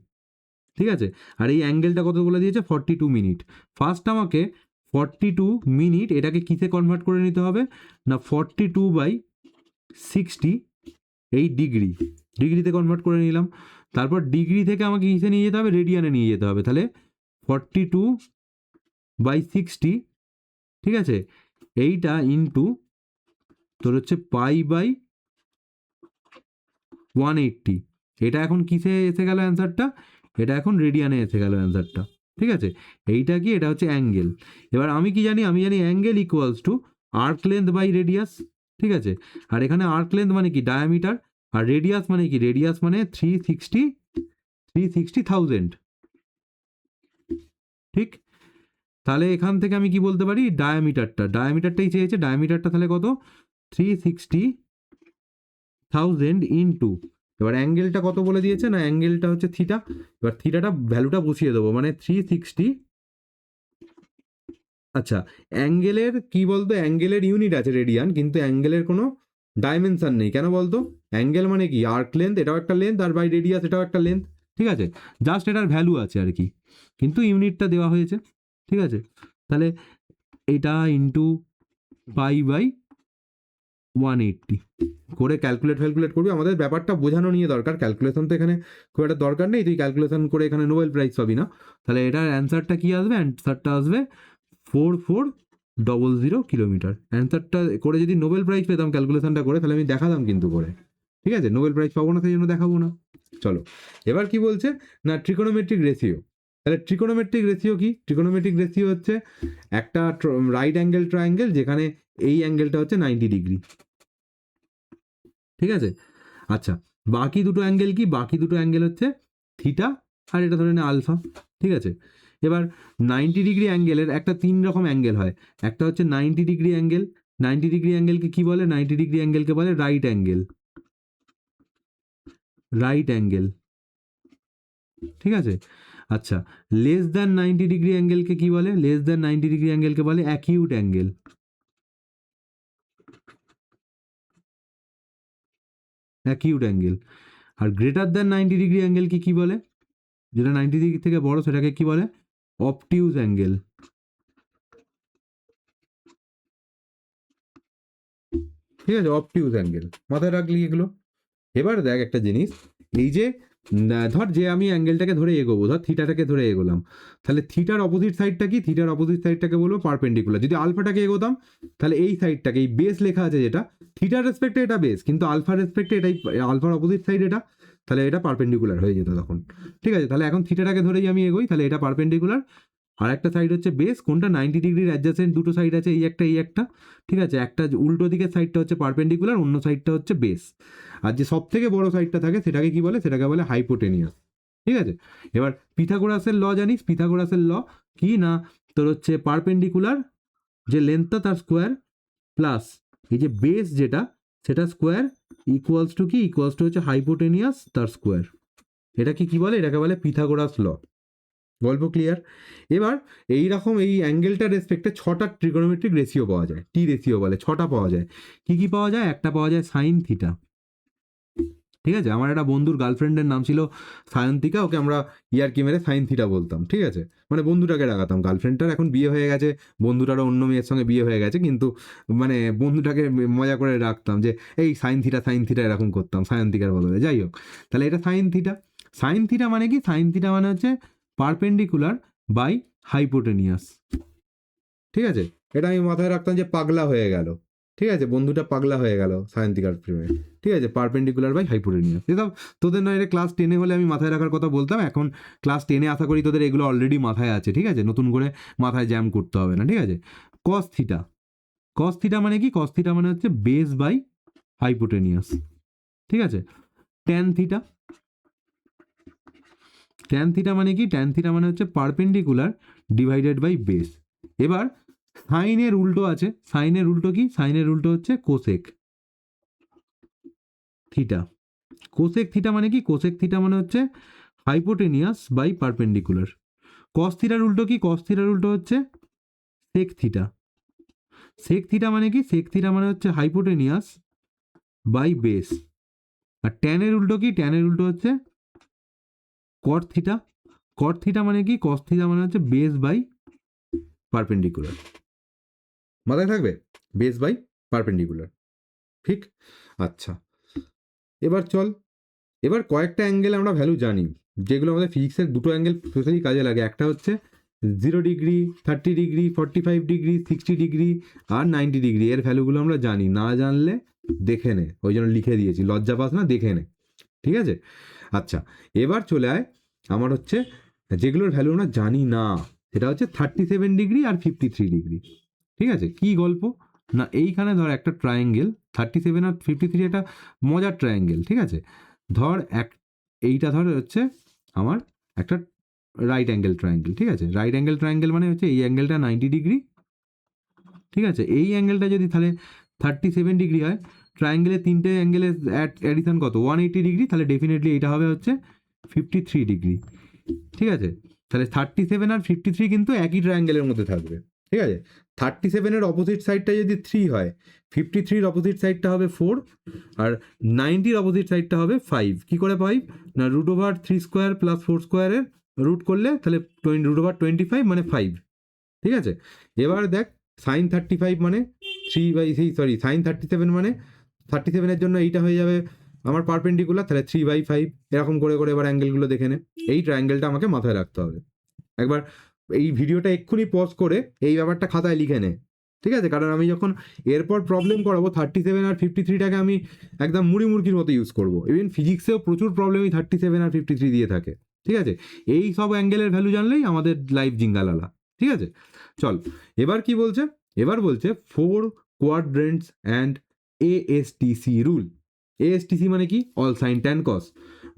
ঠিক আছে, আর এই অ্যাঙ্গেলটা কত বলে দিয়েছে, 42 মিনিট। ফার্স্ট আমাকে 42 মিনিট এটাকে কিসে কনভার্ট করে নিতে হবে না, 42/60 এই ডিগ্রিতে কনভার্ট করে নিলাম, তারপর ডিগ্রি থেকে আমাকে কিসে নিয়ে যেতে হবে, রেডিয়ানে নিয়ে যেতে হবে, তাহলে 42/60, ঠিক আছে, এইটা ইন্টু তোর হচ্ছে π/180, এটা এখন কিসে এসে গেল অ্যান্সারটা, এটা এখন রেডিয়ানে এসে গেল অ্যান্সারটা, ঠিক আছে, এইটা কি, এটা হচ্ছে অ্যাঙ্গেল। এবার আমি কি জানি, আমি জানি angle equals to arc length by radius, ঠিক আছে, আর এখানে আর্ক লেন্থ মানে কি, ডায়ামিটার, আর রেডিয়াস মানে কি, রেডিয়াস মানে 360,000, ঠিক, তাহলে এখান থেকে আমি কি বলতে পারি, ডায়ামিটারটাই চেয়েছে, ডায়ামিটারটা তাহলে কত, 360,000 ইন্টু, এবার অ্যাঙ্গেলটা কত বলে দিয়েছে না, অ্যাঙ্গেলটা হচ্ছে থিটা, এবার থিটাটা ভ্যালুটা বসিয়ে দেবো, মানে 360, আচ্ছা, অ্যাঙ্গেলের কি বলতো, অ্যাঙ্গেলের ইউনিট আছে রেডিয়ান, কিন্তু অ্যাঙ্গেলের কোনো ডাইমেনশন নেই, কেন বলতো, অ্যাঙ্গেল মানে কি, আর্ক লেন্থ, এটাও একটা লেন্থ, আর বাই রেডিয়াস এটাও একটা লেন্থ, ঠিক আছে, জাস্ট এটার ভ্যালু আছে আর কি, কিন্তু ইউনিটটা দেওয়া হয়েছে, ঠিক আছে, তাহলে এটা ইন্টু π/180 করে ক্যালকুলেট করবি, আমাদের ব্যাপারটা বোঝানো নিয়ে দরকার, ক্যালকুলেশন তো এখানে খুব একটা দরকার নেই, তুই ক্যালকুলেশন করে এখানে নোবেল প্রাইজ পাবি না, তাহলে এটার অ্যান্সারটা কি আসবে, অ্যান্সারটা আসবে 4400 কিলোমিটার, অ্যান্সারটা করে যদি নোবেল প্রাইজ পেতাম ক্যালকুলেশনটা করে, তাহলে আমি দেখাতাম কিন্তু করে, ঠিক আছে, নোবেল প্রাইজ পাবো না সেই জন্য দেখাবো না। চলো, এবার কি বলছে না, ট্রিকোনোমেট্রিক রেশিও, তাহলে ট্রিকোনোমেট্রিক রেশিও কি, ট্রিকোনোমেট্রিক রেশিও হচ্ছে একটা রাইট অ্যাঙ্গেল ট্রায়াঙ্গেল যেখানে এই অ্যাঙ্গেলটা হচ্ছে 90 ডিগ্রি, ঠিক আছে, আচ্ছা, বাকি দুটো অ্যাঙ্গেল কি, বাকি দুটো অ্যাঙ্গেল হচ্ছে থিটা, আর এটা ধরে নে আলফা, ঠিক আছে, এবার 90 ডিগ্রি অ্যাঙ্গেলের একটা তিন রকম অ্যাঙ্গেল হয়, একটা হচ্ছে 90 ডিগ্রি অ্যাঙ্গেল, 90 ডিগ্রি অ্যাঙ্গেলকে কি বলে, 90 ডিগ্রি অ্যাঙ্গেলকে বলে রাইট অ্যাঙ্গেল, ঠিক আছে, আচ্ছা, লেস দ্যান 90 ডিগ্রি অ্যাঙ্গেলকে কি বলে, লেস দ্যান 90 ডিগ্রি অ্যাঙ্গেলকে বলে অ্যাকিউট অ্যাঙ্গেল, আর গ্রেটার দ্যান 90 ডিগ্রি অ্যাঙ্গেলকে কি বলে, যেটা 90 ডিগ্রি থেকে বড় সেটাকে কি বলে, অবটিউজ অ্যাঙ্গেল, ঠিক আছে, অবটিউজ অ্যাঙ্গেল, মাথায় রাখলি এগুলো। এবার দেখ একটা জিনিস, এই যে ধর যে আমি অ্যাঙ্গেলটাকে ধরে এগোবো, ধর থিটাটাকে ধরে এগোলাম, তাহলে থিটার অপোজিট সাইডটা কি, থিটার অপোজিট সাইডটাকে বলবো পারপেন্ডিকুলার, যদি আলফাটাকে এগোতাম তাহলে এই সাইডটাকে, এই বেস লেখা আছে যেটা, থিটার রেসপেক্টে এটা বেস, কিন্তু আলফার রেসপেক্টে এটাই, আলফার অপোজিট সাইড এটা, তাহলে এটা পারপেন্ডিকুলার হয়ে যেত তখন, ঠিক আছে, তাহলে এখন থিটাটাকে ধরেই আমি এগোই, তাহলে এটা পারপেন্ডিকুলার, আর একটা সাইড হচ্ছে বেস, কোনটা 90 ডিগ্রির অ্যাডজাসেন্ট দুটো সাইড আছে, এই একটা, ঠিক আছে, একটা উল্টো দিকের সাইডটা হচ্ছে পারপেন্ডিকুলার, অন্য সাইডটা হচ্ছে বেস, আর যে সব থেকে বড় সাইডটা থাকে সেটাকে কি বলে, সেটাকে বলে হাইপোটেনিয়াস, ঠিক আছে, এবার পিথাগোরাসের ল জানিস, পিথাগোরাসের ল কি না, তোর হচ্ছে পারপেন্ডিকুলার যে লেন্থটা তার স্কোয়ার প্লাস এই যে বেস যেটা সেটা স্কোয়ার ইকুয়ালস টু কি, ইকুয়ালস টু হচ্ছে হাইপোটেনিয়াস তার স্কোয়ার, এটাকে কি বলে, এটাকে বলে পিথাগোরাস ল, গল্প ক্লিয়ার। এবার এই রকম এই অ্যাঙ্গেলটার রেসপেক্টে 6টা ট্রিগোনোমেট্রিক রেশিও পাওয়া যায়, টি রেশিও বলে, 6টা পাওয়া যায়, কি কি পাওয়া যায়, একটা পাওয়া যায় সাইন থিটা, ঠিক আছে, আমার একটা বন্ধুর গার্লফ্রেন্ডের নাম ছিল সায়ন্তিকা, ওকে আমরা ইয়ার্কি মেরে সাইন থিটা বলতাম, ঠিক আছে, মানে বন্ধুটাকে রাখাতাম, গার্লফ্রেন্ডটার এখন বিয়ে হয়ে গেছে, বন্ধুটারও অন্য মেয়ের সঙ্গে বিয়ে হয়ে গেছে, কিন্তু মানে বন্ধুটাকে মজা করে রাখতাম যে এই সাইন থিটা এরকম করতাম সায়ন্তিকার বদলে, যাই হোক, তাহলে এটা সাইন থিটা মানে কি, সাইন থিটা মানে হচ্ছে পারপেন্ডিকুলার বাই হাইপোটেনিয়াস, ঠিক আছে, এটা আমি মাথায় রাখতাম যে পাগলা হয়ে গেল, ঠিক আছে, বন্ধুটা পাগলা হয়ে গেল সায়ন্তিকার প্রেমে, ঠিক আছে, পারপেন্ডিকুলার বাই হাইপোটেনিয়াস, এসব তোদের নয়, এটা ক্লাস 10-এ হলে আমি মাথায় রাখার কথা বলতাম, এখন ক্লাস 10-এ আশা করি তোদের এগুলো অলরেডি মাথায় আছে, ঠিক আছে, নতুন করে মাথায় জ্যাম করতে হবে না, ঠিক আছে, কস থিটা, কস থিটা মানে কি? কস থিটা মানে হচ্ছে বেস বাই হাইপোটেনিয়াস, ঠিক আছে। ট্যান থিটা, ট্যান থিটা মানে কি? ট্যান থিটা মানে হচ্ছে পারপেন্ডিকুলার ডিভাইডেড বাই বেস। এবার সাইনের উল্টো আছে, সাইনের উল্টো কি? সাইনের উল্টো হচ্ছে কোসেক থিটা। কোসেক থিটা মানে কি? কোসেক থিটা মানে হচ্ছে হাইপোটেনিয়াস বাই পারপেন্ডিকুলার। কস থিটার উল্টো কি? কস থিটার উল্টো হচ্ছে সেক থিটা। সেক থিটা মানে কি? সেক থিটা মানে হচ্ছে হাইপোটেনিয়াস বাই বেস। আর ট্যানের উল্টো কি? ট্যানের উল্টো হচ্ছে কট থিটা। কট থিটা মানে কি? কস থিটা মানে হচ্ছে বেস বাই পারপেন্ডিকুলার। মাথায় থাকবে, বেস বাই পারপেন্ডিকুলার, ঠিক। আচ্ছা, এবার চল, এবার কয়েকটা অ্যাঙ্গেল আমরা ভ্যালু জানি, যেগুলো আমাদের ফিজিক্সের দুটো অ্যাঙ্গেল স্পেশালি কাজে লাগে। একটা হচ্ছে 0 ডিগ্রি, 30 ডিগ্রি, 45 ডিগ্রি, 60 ডিগ্রি আর 90 ডিগ্রি। এর ভ্যালুগুলো আমরা জানি, না জানলে দেখে নে, ওই জন্য লিখে দিয়েছি, লজ্জা পাস না, দেখে নে, ঠিক আছে। আচ্ছা, এবার চলে আয় আমার হচ্ছে যেগুলোর ভ্যালু আমরা জানি না, সেটা হচ্ছে 37 ডিগ্রি আর 53 ডিগ্রি, ঠিক আছে। কি গল্প না, এইখানে ধর একটা ট্রায়াঙ্গেল 37 আর 53, একটা মজার ট্রায়াঙ্গেল, ঠিক আছে। ধর এইটা ধর হচ্ছে আমার একটা রাইট অ্যাঙ্গেল ট্রায়াঙ্গেল, ঠিক আছে। রাইট অ্যাঙ্গেল ট্রায়াঙ্গেল মানে হচ্ছে এই অ্যাঙ্গেলটা 90 ডিগ্রি, ঠিক আছে। এই অ্যাঙ্গেলটা যদি তাহলে 37 ডিগ্রি হয়, ট্রায়াঙ্গেলের তিনটে অ্যাঙ্গেলের অ্যাডিশন কত? 180 ডিগ্রি, তাহলে ডেফিনেটলি এটা হবে হচ্ছে 53 ডিগ্রি, ঠিক আছে। তাহলে 37 আর 53 কিন্তু একই ট্রায়াঙ্গেলের মধ্যে থাকবে, ঠিক আছে। 37-এর অপোজিট সাইডটা যদি 3 হয়, 53-র অপোজিট সাইডটা হবে 4, আর 90-র অপোজিট সাইডটা হবে 5। কি করে 5? না, √3² প্লাস 4² রুট করলে তাহলে √25 মানে 5, ঠিক আছে। এবার দেখ, সাইন 35 মানে 37 মানে 37-এর জন্য এইটা হয়ে যাবে আমার পারপেন্ডিকুলার, তাহলে 3/5, এরকম করে করে এবার অ্যাঙ্গেলগুলো দেখে নে। এই ট্রায়াঙ্গেলটা আমাকে মাথায় রাখতে হবে। একবার এই ভিডিওটা এক্ষুনি পজ করে এই ব্যাপারটা খাতায় লিখে নে, ঠিক আছে। কারণ আমি যখন এরপর প্রবলেম করাবো 37 আর 53টাকে আমি একদম মুড়ি মুরগির মতো ইউজ করবো। ইভেন ফিজিক্সেও প্রচুর প্রবলেম এই 37 আর 53 দিয়ে থাকে, ঠিক আছে। এই সব অ্যাঙ্গেলের ভ্যালু জানলেই আমাদের লাইফ জিঙ্গালালা, ঠিক আছে। চল, এবার কি বলছে? এবার বলছে 4 কোয়াড্রেন্টস অ্যান্ড ASTC রুল। ASTC মানে কি? অল সাইন ট্যান কস।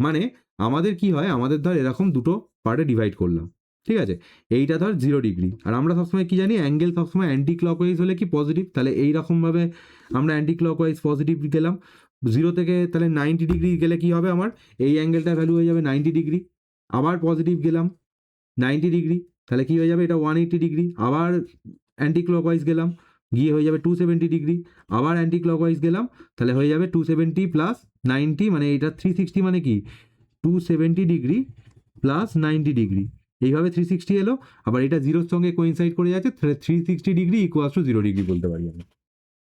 মানে আমাদের কি হয়, আমাদের ধর এরকম দুটো পার্টে ডিভাইড করলাম, ঠিক আছে। এইটা ধর 0 ডিগ্রি, আর আমরা সবসময় কি জানি, অ্যাঙ্গেল সবসময় অ্যান্টি ক্লকওয়াইজ হলে কি পজিটিভ, তাহলে এইরকমভাবে আমরা অ্যান্টি ক্লকওয়াইজ পজিটিভ গেলাম। 0 থেকে তাহলে 90 ডিগ্রি গেলে কি হবে, আমার এই অ্যাঙ্গেলটার ভ্যালু হয়ে যাবে 90 ডিগ্রি। আবার পজিটিভ গেলাম 90 ডিগ্রি, তাহলে কি হয়ে যাবে, এটা 180 ডিগ্রি। আবার অ্যান্টি ক্লকওয়াইজ গেলাম, গিয়ে হয়ে যাবে 270 ডিগ্রি। আবার অ্যান্টি ক্লকওয়াইজ গেলাম, তাহলে হয়ে যাবে 270 প্লাস 90, মানে এটা 360, মানে কি 270 ডিগ্রি প্লাস 90 ডিগ্রি। এইভাবে 360 এলো, আবার এটা 0-র সঙ্গে কোইনসাইড করে যাচ্ছে, তাহলে 360 ডিগ্রি ইকুয়ালস টু 0 ডিগ্রি বলতে পারি আমি,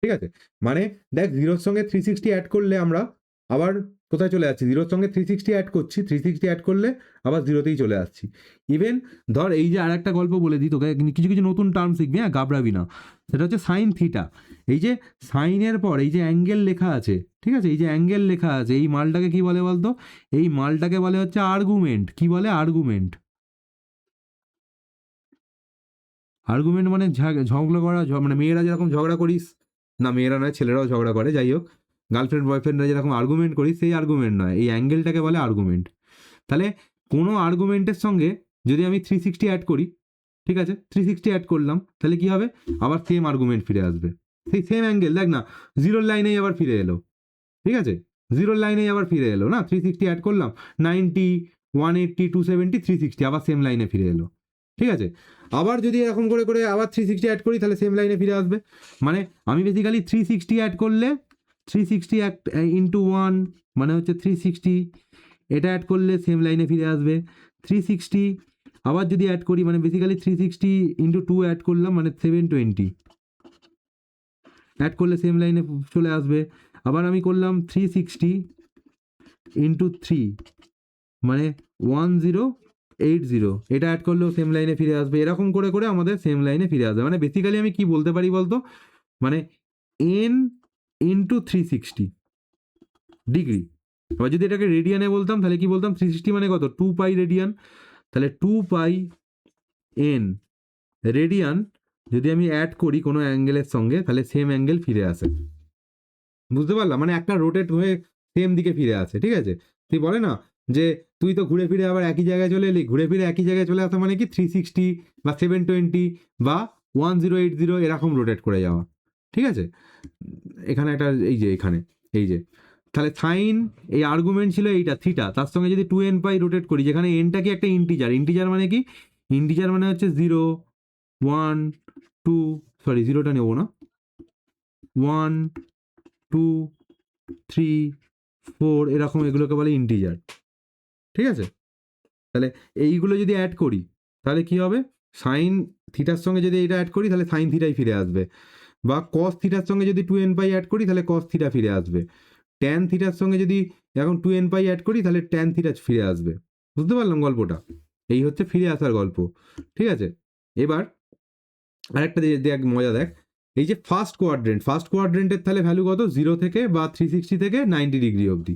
ঠিক আছে। মানে দেখ, 0-র সঙ্গে 360 অ্যাড করলে আমরা আবার কোথায় চলে যাচ্ছি, 0-র সঙ্গে 360 অ্যাড করছি, 360 অ্যাড করলে আবার 0-তেই চলে আসছি। ইভেন ধর এই যে আর একটা গল্প বলে দিই তোকে, কিছু কিছু নতুন টার্ম শিখবি, হ্যাঁ, ঘাবড়াবি না। সেটা হচ্ছে সাইন থিটা। এই যে সাইনের পর এই যে অ্যাঙ্গেল লেখা আছে, ঠিক আছে, এই যে অ্যাঙ্গেল লেখা আছে, এই মালটাকে কি বলে বলতো? এই মালটাকে বলে হচ্ছে আর্গুমেন্ট। কি বলে? আর্গুমেন্ট। আর্গুমেন্ট মানে ঝগড়া করা, মানে মেয়েরা যেরকম ঝগড়া করিস, না মেয়েরা নয়, ছেলেরাও ঝগড়া করে, যাই হোক, গার্লফ্রেন্ড বয়ফ্রেন্ডরা যেরকম আর্গুমেন্ট করি, সেই আর্গুমেন্ট নয়, এই অ্যাঙ্গেলটাকে বলে আর্গুমেন্ট। তাহলে কোনো আর্গুমেন্টের সঙ্গে যদি আমি 360 অ্যাড করি, ঠিক আছে, 360 অ্যাড করলাম, তাহলে কি হবে, আবার সেম আর্গুমেন্ট ফিরে আসবে, সেই সেম অ্যাঙ্গেল। দেখ না, 0-র লাইনেই আবার ফিরে এলো, ঠিক আছে, 0-র লাইনেই আবার ফিরে এলো না, 360 অ্যাড করলাম, 90, 180, 270, 360, আবার সেম লাইনে ফিরে এলো, ঠিক আছে। আবার যদি এরকম করে করে আবার 360 অ্যাড করি, তাহলে সেম লাইনে ফিরে আসবে। মানে আমি বেসিক্যালি 360 অ্যাড করলে 360 ইন্টু 1 মানে হচ্ছে 360, এটা অ্যাড করলে সেম লাইনে ফিরে আসবে 360। আবার যদি অ্যাড করি, মানে বেসিক্যালি 360 ইন্টু 2 অ্যাড করলাম, মানে 720 অ্যাড করলে সেম লাইনে চলে আসবে। আবার আমি করলাম 360 ইন্টু 3, মানে 1080, এটা অ্যাড করলেও সেম লাইনে ফিরে আসবে। এরকম করে করে আমাদের সেম লাইনে ফিরে আসবে। মানে বেসিক্যালি আমি কি বলতে পারি বলতো, মানে n ইন্টু 360 ডিগ্রি। এবার যদি এটাকে রেডিয়ানে বলতাম, তাহলে কি বলতাম, 360 মানে কত, 2 পাই রেডিয়ান, তাহলে 2 পাই n রেডিয়ান যদি আমি অ্যাড করি কোনো অ্যাঙ্গেলের সঙ্গে তাহলে সেম অ্যাঙ্গেল ফিরে আসে। বুঝতে পারলাম? মানে একটা রোটেট হয়ে সেম দিকে ফিরে আসে, ঠিক আছে? তুই বলে না যে তুই তো ঘুরে ফিরে আবার একই জায়গায় চলে এলি, ঘুরে ফিরে একই জায়গায় চলে আসা মানে কি 360 বা 720 বা 1080 এরকম রোটেট করে যাওয়া, ঠিক আছে? এখানে একটা এই যে এখানে এই যে তাহলে সাইন এই আর্গুমেন্ট ছিল এইটা থিটা, তার সঙ্গে যদি 2n পাই রোটেট করি, যেখানে এনটা কি একটা ইন্টিজার, ইন্টিজার মানে কি, ইন্টিজার মানে হচ্ছে 0 1 2, সরি জিরোটা নেবো না, 1 2 3 4 এরকম, এগুলোকে বলে ইন্টিজার, ঠিক আছে? তাহলে এইগুলো যদি অ্যাড করি তাহলে কি হবে, সাইন থিটার সঙ্গে যদি এটা অ্যাড করি তাহলে সাইন থিটাই ফিরে আসবে, বা কস থিটার সঙ্গে যদি 2n পাই অ্যাড করি তাহলে কস থিটা ফিরে আসবে, ট্যান থিটার সঙ্গে যদি এখন 2n পাই অ্যাড করি তাহলে ট্যান থিটা ফিরে আসবে। বুঝতে পারলাম গল্পটা? এই হচ্ছে ফিরে আসার গল্প, ঠিক আছে? এবার আরেকটা দেখ মজা দেখ, এই যে ফার্স্ট কোয়াড্রেন্টের তাহলে ভ্যালু কত, 0 থেকে বা 360 থেকে 90 অবধি,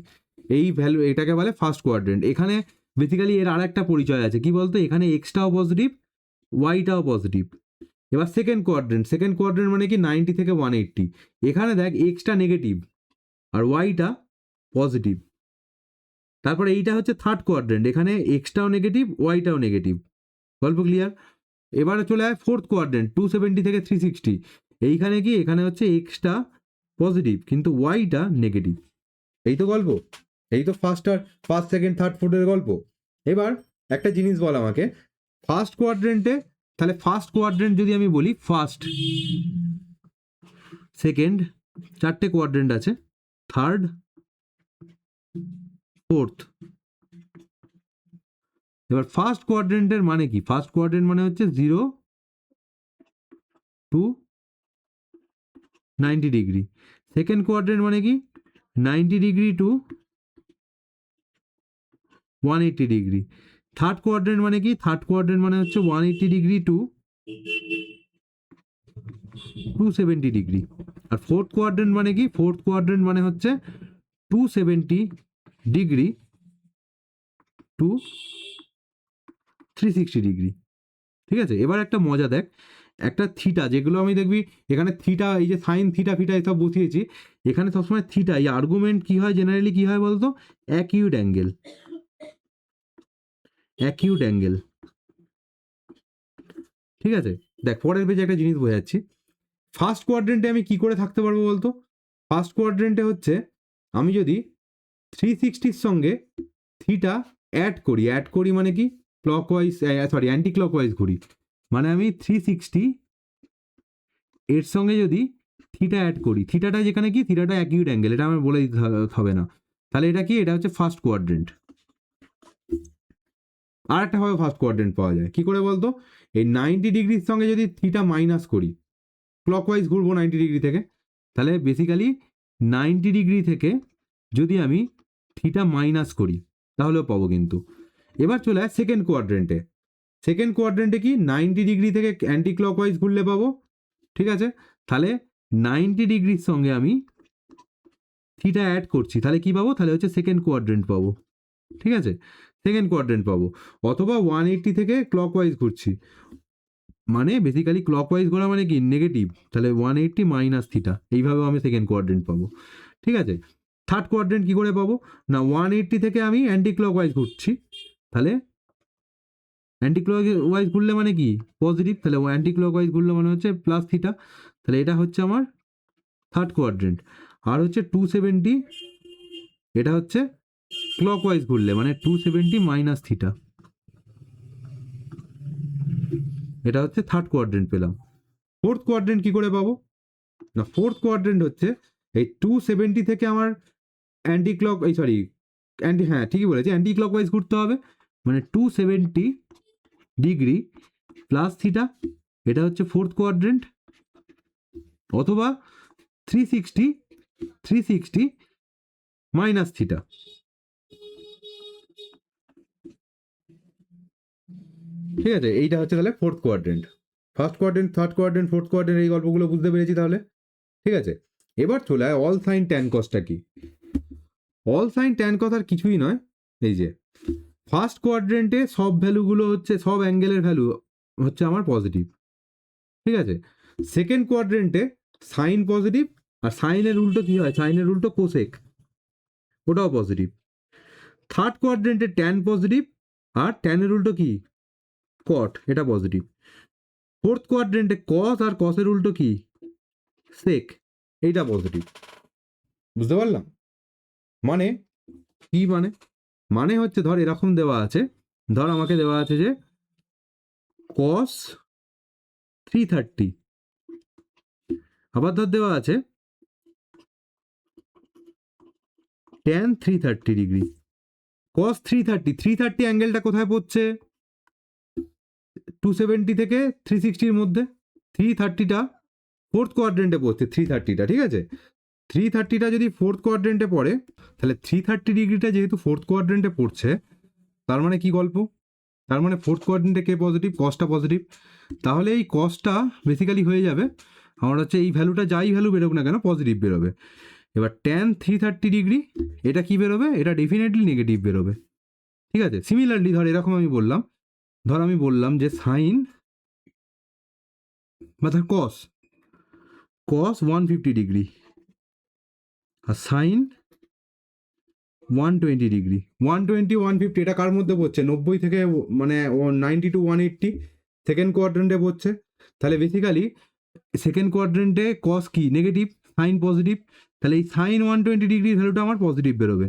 এই ভ্যালু এটাকে বলে ফার্স্ট কোয়াড্রেন্ট। এখানে বেসিক্যালি এর আর একটা পরিচয় আছে, কি বলতো, এখানে এক্সটাও পজিটিভ ওয়াইটাও পজিটিভ। এবার সেকেন্ড কোয়াড্রেন্ট মানে কি 90 থেকে 180, এখানে দেখ এক্সটা নেগেটিভ আর ওয়াইটা পজিটিভ। তারপরে এইটা হচ্ছে থার্ড কোয়াড্রেন্ট, এখানে এক্সটাও নেগেটিভ ওয়াইটাও নেগেটিভ। গল্প ক্লিয়ার? এবারে চলে আয় ফোর্থ কোয়াড্রেন্ট 270 থেকে 360, এইখানে কি, এখানে হচ্ছে এক্সটা পজিটিভ কিন্তু ওয়াইটা নেগেটিভ। এই তো গল্প, এই তো ফার্স্ট সেকেন্ড থার্ড ফোর্থের গল্প। এবার একটা জিনিস বল আমাকে, ফার্স্ট কোয়াড্রেন্টে, তাহলে ফার্স্ট কোয়াড্রেন্ট যদি আমি বলি, ফার্স্ট সেকেন্ড চারটে কোয়াড্রেন্ট আছে, থার্ড ফোর্থ। এবার ফার্স্ট কোয়াড্রেন্টের মানে কি, ফার্স্ট কোয়াড্রেন্ট মানে হচ্ছে 0 টু 90 সেকেন্ড কোয়াড্রেন্ট মানে কি 90 টু 180 থার্ড কোয়াড্রেন্ট মানে কি, থার্ড কোয়াড্রেন্ট মানে হচ্ছে 180 টু 270 আর ফোর্থ কোয়াড্রেন্ট মানে কি, ফোর্থ কোয়াড্রেন্ট মানে হচ্ছে 270 টু 360 ঠিক আছে? এবার একটা মজা দেখ, একটা থিটা, যেগুলো আমি দেখবি এখানে থিটা, এই যে সাইন থিটা ফিটা এসব বসিয়েছি, এখানে সবসময় থিটা, এই আর্গুমেন্ট কি হয় জেনারেলি, কি হয় বলতো, অ্যাকিউট অ্যাঙ্গেল, ঠিক আছে? দেখ পরের পেজে একটা জিনিস বোঝাচ্ছি। ফার্স্ট কোয়াড্রেন্টে আমি কি করে থাকতে পারবো বলতো, ফার্স্ট কোয়াড্রেন্টে হচ্ছে আমি যদি 360 সঙ্গে থিটা অ্যাড করি মানে কি, ক্লকওয়াইজ সরি অ্যান্টি ক্লকওয়াইজ ঘুরি, মানে আমি 360 এর সঙ্গে যদি থিটা অ্যাড করি, থিটাটা যেখানে কি, থিটাটা অ্যাকিউট অ্যাঙ্গেল, এটা আমার বলে দিতে হবে না, তাহলে এটা কি, এটা হচ্ছে ফার্স্ট কোয়াড্রেন্ট। আর একটা ভাবে ফার্স্ট কোয়াড্রেন্ট পাওয়া যায়, কি করে বলতো, এই 90 সঙ্গে যদি থিটা মাইনাস করি, ক্লকওয়াইজ ঘুরবো 90 থেকে, তাহলে বেসিক্যালি 90 থেকে যদি আমি থিটা মাইনাস করি তাহলেও পাবো কিন্তু। এবার চলে আয় সেকেন্ড কোয়াড্রেন্টে কি 90 থেকে অ্যান্টি ক্লকওয়াইজ ঘুরলে পাবো, ঠিক আছে? তাহলে 90 সঙ্গে আমি থিটা অ্যাড করছি, তাহলে কি পাবো, তাহলে হচ্ছে সেকেন্ড কোয়াড্রেন্ট পাবো, ঠিক আছে? সেকেন্ড কোয়াড্রেন্ট পাবো, অথবা 180 থেকে ক্লকওয়াইজ ঘুরছি, মানে বেসিক্যালি ক্লকওয়াইজ ঘোরা মানে কি নেগেটিভ, তাহলে 180 মাইনাস থিটা, এইভাবেও আমি সেকেন্ড কোয়াড্রেন্ট পাবো, ঠিক আছে? থার্ড কোয়াড্রেন্ট কি করে পাবো না, 180 থেকে আমি অ্যান্টি ক্লকওয়াইজ ঘুরছি, তাহলে অ্যান্টি ক্লকওয়াইজ ঘুরলে মানে কি পজিটিভ, তাহলে অ্যান্টি ক্লকওয়াইজ ঘুরলে মানে হচ্ছে প্লাস থিটা, তাহলে এটা হচ্ছে আমার থার্ড কোয়াড্রেন্ট। আর হচ্ছে 270, এটা হচ্ছে ক্লকওয়াইজ ঘুরলে মানে 270 মাইনাস থিটা, এটা হচ্ছে থার্ড কোয়াড্রেন্ট পেলাম। ফোর্থ কোয়াড্রেন্ট কি করে পাবো না, ফোর্থ কোয়াড্রেন্ট হচ্ছে এই 270 থেকে আমার অ্যান্টি ক্লক এই সরি অ্যান্টি, হ্যাঁ ঠিকই বলেছি, অ্যান্টি ক্লকওয়াইজ ঘুরতে হবে, মানে 270 প্লাস থিটা, এটা হচ্ছে ফোর্থ কোয়াড্রেন্ট, অথবা 360 মাইনাস থিটা, ঠিক আছে? এইটা হচ্ছে তাহলে fourth quadrant. First quadrant, third quadrant, fourth quadrant, এই গল্পগুলো বুঝতে পেরেছি তাহলে, ঠিক আছে? এবার চলে আয় অল সাইন ট্যান কসটা কি। অল সাইন ট্যান কস আর কিছুই নয়, এই যে ফার্স্ট কোয়াড্রেন্টে সব ভ্যালুগুলো হচ্ছে, সব অ্যাঙ্গেলের ভ্যালু হচ্ছে আমার পজিটিভ, ঠিক আছে, সেকেন্ড কোয়াড্রেন্টে সাইন পজিটিভ, আর সাইনের উল্টো কি হয়, সাইনের উল্টো কোসেক, ওটাও পজিটিভ। থার্ড কোয়াড্রেন্টে ট্যান পজিটিভ, আর ট্যানের উল্টো কি, কট, এটা পজিটিভ। ফোর্থ কোয়াড্রেন্টে কস, আর কসের উল্টো কি, সেক, এইটা পজিটিভ। বুঝতে পারলাম? মানে কি মানে, মানে হচ্ছে ধর এরকম দেওয়া আছে, ধর আমাকে দেওয়া আছে যে কস 330, আবার ধর দেওয়া আছে ট্যান 330 ডিগ্রি। কস 330 অ্যাঙ্গেলটা কোথায় পড়ছে, 270 থেকে 360-র মধ্যে। 330টা ফোর্থ কোয়াড্রেন্টে পড়ছে, 330টা, ঠিক আছে। 330টা যদি ফোর্থ কোয়াড্রেন্টে পড়ে, তাহলে 330 ডিগ্রিটা যেহেতু ফোর্থ কোয়াড্রেন্টে পড়ছে, তার মানে কি গল্প, তার মানে ফোর্থ কোয়াড্রেন্টে কে পজিটিভ, কসটা পজিটিভ। তাহলে এই কসটা বেসিক্যালি হয়ে যাবে আমার হচ্ছে এই ভ্যালুটা, যাই ভ্যালু বেরোক না কেন পজিটিভ বেরোবে। এবার ট্যান 330 ডিগ্রি, এটা কি বেরোবে, এটা ডেফিনেটলি নেগেটিভ বেরোবে। ঠিক আছে, সিমিলারলি ধর এরকম আমি বললাম, ধর আমি বললাম যে সাইন বা ধর কস, কস 150 ডিগ্রি, আর সাইন 120 ডিগ্রি। 120 150 এটা কার মধ্যে পড়ছে, 90 থেকে মানে 90 টু 180 সেকেন্ড কোয়াড্রেন্টে পড়ছে। তাহলে বেসিক্যালি সেকেন্ড কোয়াড্রেন্টে কস কি নেগেটিভ, সাইন পজিটিভ, তাহলে এই সাইন 120 ডিগ্রি ভ্যালুটা আমার পজিটিভ বেরোবে।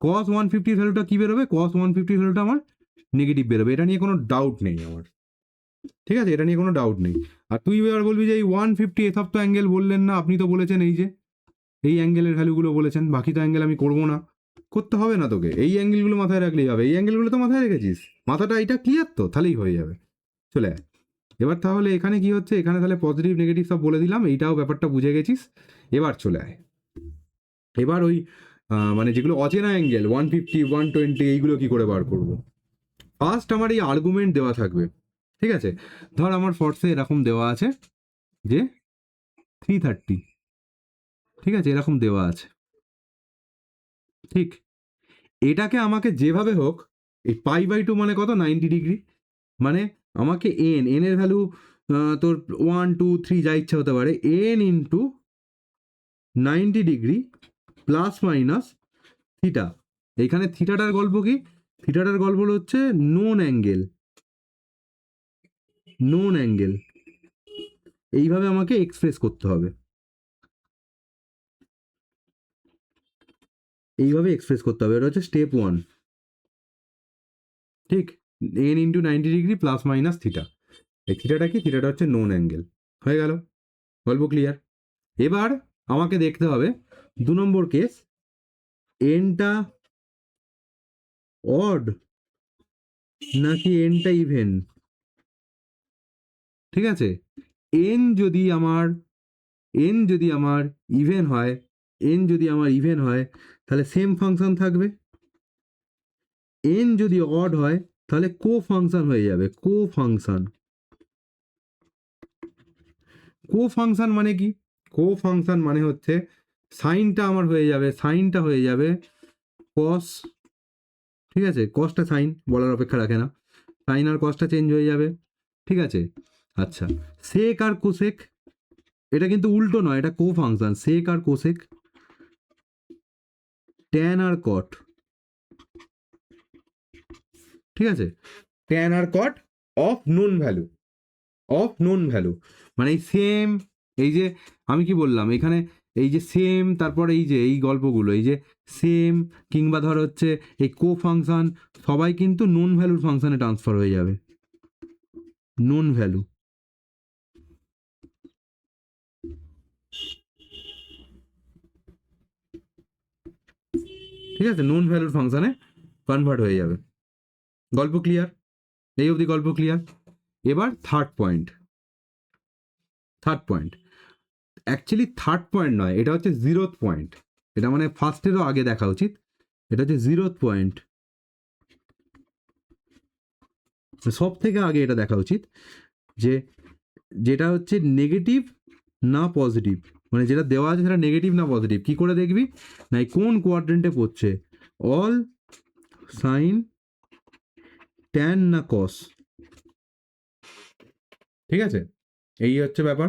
কস 150 ভ্যালুটা কি বেরোবে, কস 150 ভ্যালুটা আমার নেগেটিভ বেরোবে। এটা নিয়ে কোনো ডাউট নেই আমার, ঠিক আছে, এটা নিয়ে কোনো ডাউট নেই। আর তুই এবার বলবি যে এই 150 এসব তো অ্যাঙ্গেল বললেন না, আপনি তো বলেছেন এই যে এই অ্যাঙ্গেলের ভ্যালুগুলো বলেছেন, বাকি তো অ্যাঙ্গেল আমি করবো না, করতে হবে না তোকে, এই অ্যাঙ্গেলগুলো মাথায় রাখলেই হবে। এই অ্যাঙ্গেলগুলো তো মাথায় রেখেছিস, মাথাটা এটা ক্লিয়ার তো, তাহলেই হয়ে যাবে। চলে আয় এবার, তাহলে এখানে কি হচ্ছে, এখানে তাহলে পজিটিভ নেগেটিভ সব বলে দিলাম, এইটাও ব্যাপারটা বুঝে গেছিস। এবার চলে আয়, এবার ওই মানে যেগুলো অচেনা অ্যাঙ্গেল 150 120 এইগুলো কি করে বার করবো। ফার্স্ট আমার এই আর্গুমেন্ট দেওয়া থাকবে, ঠিক আছে। ধর আমার ফর্সে এরকম দেওয়া আছে যে 330, ঠিক আছে, এরকম দেওয়া আছে, ঠিক। এটাকে আমাকে যেভাবে হোক, এই π/2 মানে কত, 90 ডিগ্রি, মানে আমাকে এন এর ভ্যালু তোর 1 2 3 যা ইচ্ছা হতে পারে, N into 90 degree plus minus theta. এইখানে থিটাটার গল্প কি, থিটাটার গল্প হচ্ছে নোন অ্যাঙ্গেল, নোন অ্যাঙ্গেল, এইভাবে আমাকে এক্সপ্রেস করতে হবে, এইভাবে এক্সপ্রেস করতে হবে। এটা হচ্ছে স্টেপ 1, ঠিক। N into 90 degree plus minus theta, এই থিটাটা কি, থিটাটা হচ্ছে নোন অ্যাঙ্গেল। হয়ে গেল, গল্প ক্লিয়ার। এবার আমাকে দেখতে হবে 2 নম্বর কেস, এনটা অড নাকি এনটা ইভেন, ঠিক আছে। এন যদি আমার, এন যদি আমার ইভেন হয়, এন যদি আমার ইভেন হয় তাহলে সেম ফাংশন থাকবে। এন যদি অড হয় তাহলে কো ফাংশন হয়ে যাবে, কো ফাংশন। কো ফাংশন মানে কি, কো ফাংশন মানে হচ্ছে সাইনটা আমার হয়ে যাবে, সাইনটা হয়ে যাবে কস, ঠিক আছে, কসটা সাইন বলার অপেক্ষা রাখে না, সাইন আর কসটা চেঞ্জ হয়ে যাবে, ঠিক আছে। আচ্ছা, সেক আর কোসেক, এটা কিন্তু উল্টো নয়, এটা কো ফাংশন, সেক আর কোসেক, ট্যান আর কট, ঠিক আছে, ট্যান আর cot of known value, of known value, মানে এই সেম, এই যে আমি কি বললাম এখানে, এই যে সেম, তারপরে এই যে এই গল্পগুলো, এই যে সেম কিংবা ধর হচ্ছে এই কো ফাংশন, সবাই কিন্তু নোন ভ্যালুর ফাংশনে ট্রান্সফার হয়ে যাবে, নোন ভ্যালু, ঠিক আছে, নোন ভ্যালুর ফাংশনে কনভার্ট হয়ে যাবে। গল্প ক্লিয়ার, এই অবধি গল্প ক্লিয়ার। এবার third point, third point, actually third point নয়, এটা হচ্ছে 0th পয়েন্ট, এটা মানে ফার্স্টেরও আগে দেখা উচিত, এটা হচ্ছে 0th পয়েন্ট, সব থেকে আগে এটা দেখা উচিত যে যেটা হচ্ছে নেগেটিভ না পজিটিভ, মানে যেটা দেওয়া আছে সেটা নেগেটিভ না পজিটিভ, কি করে দেখবি না, কোন কোয়াড্রেন্টে পড়ছে, অল সাইন ট্যান না কস, ঠিক আছে। এই হচ্ছে ব্যাপার।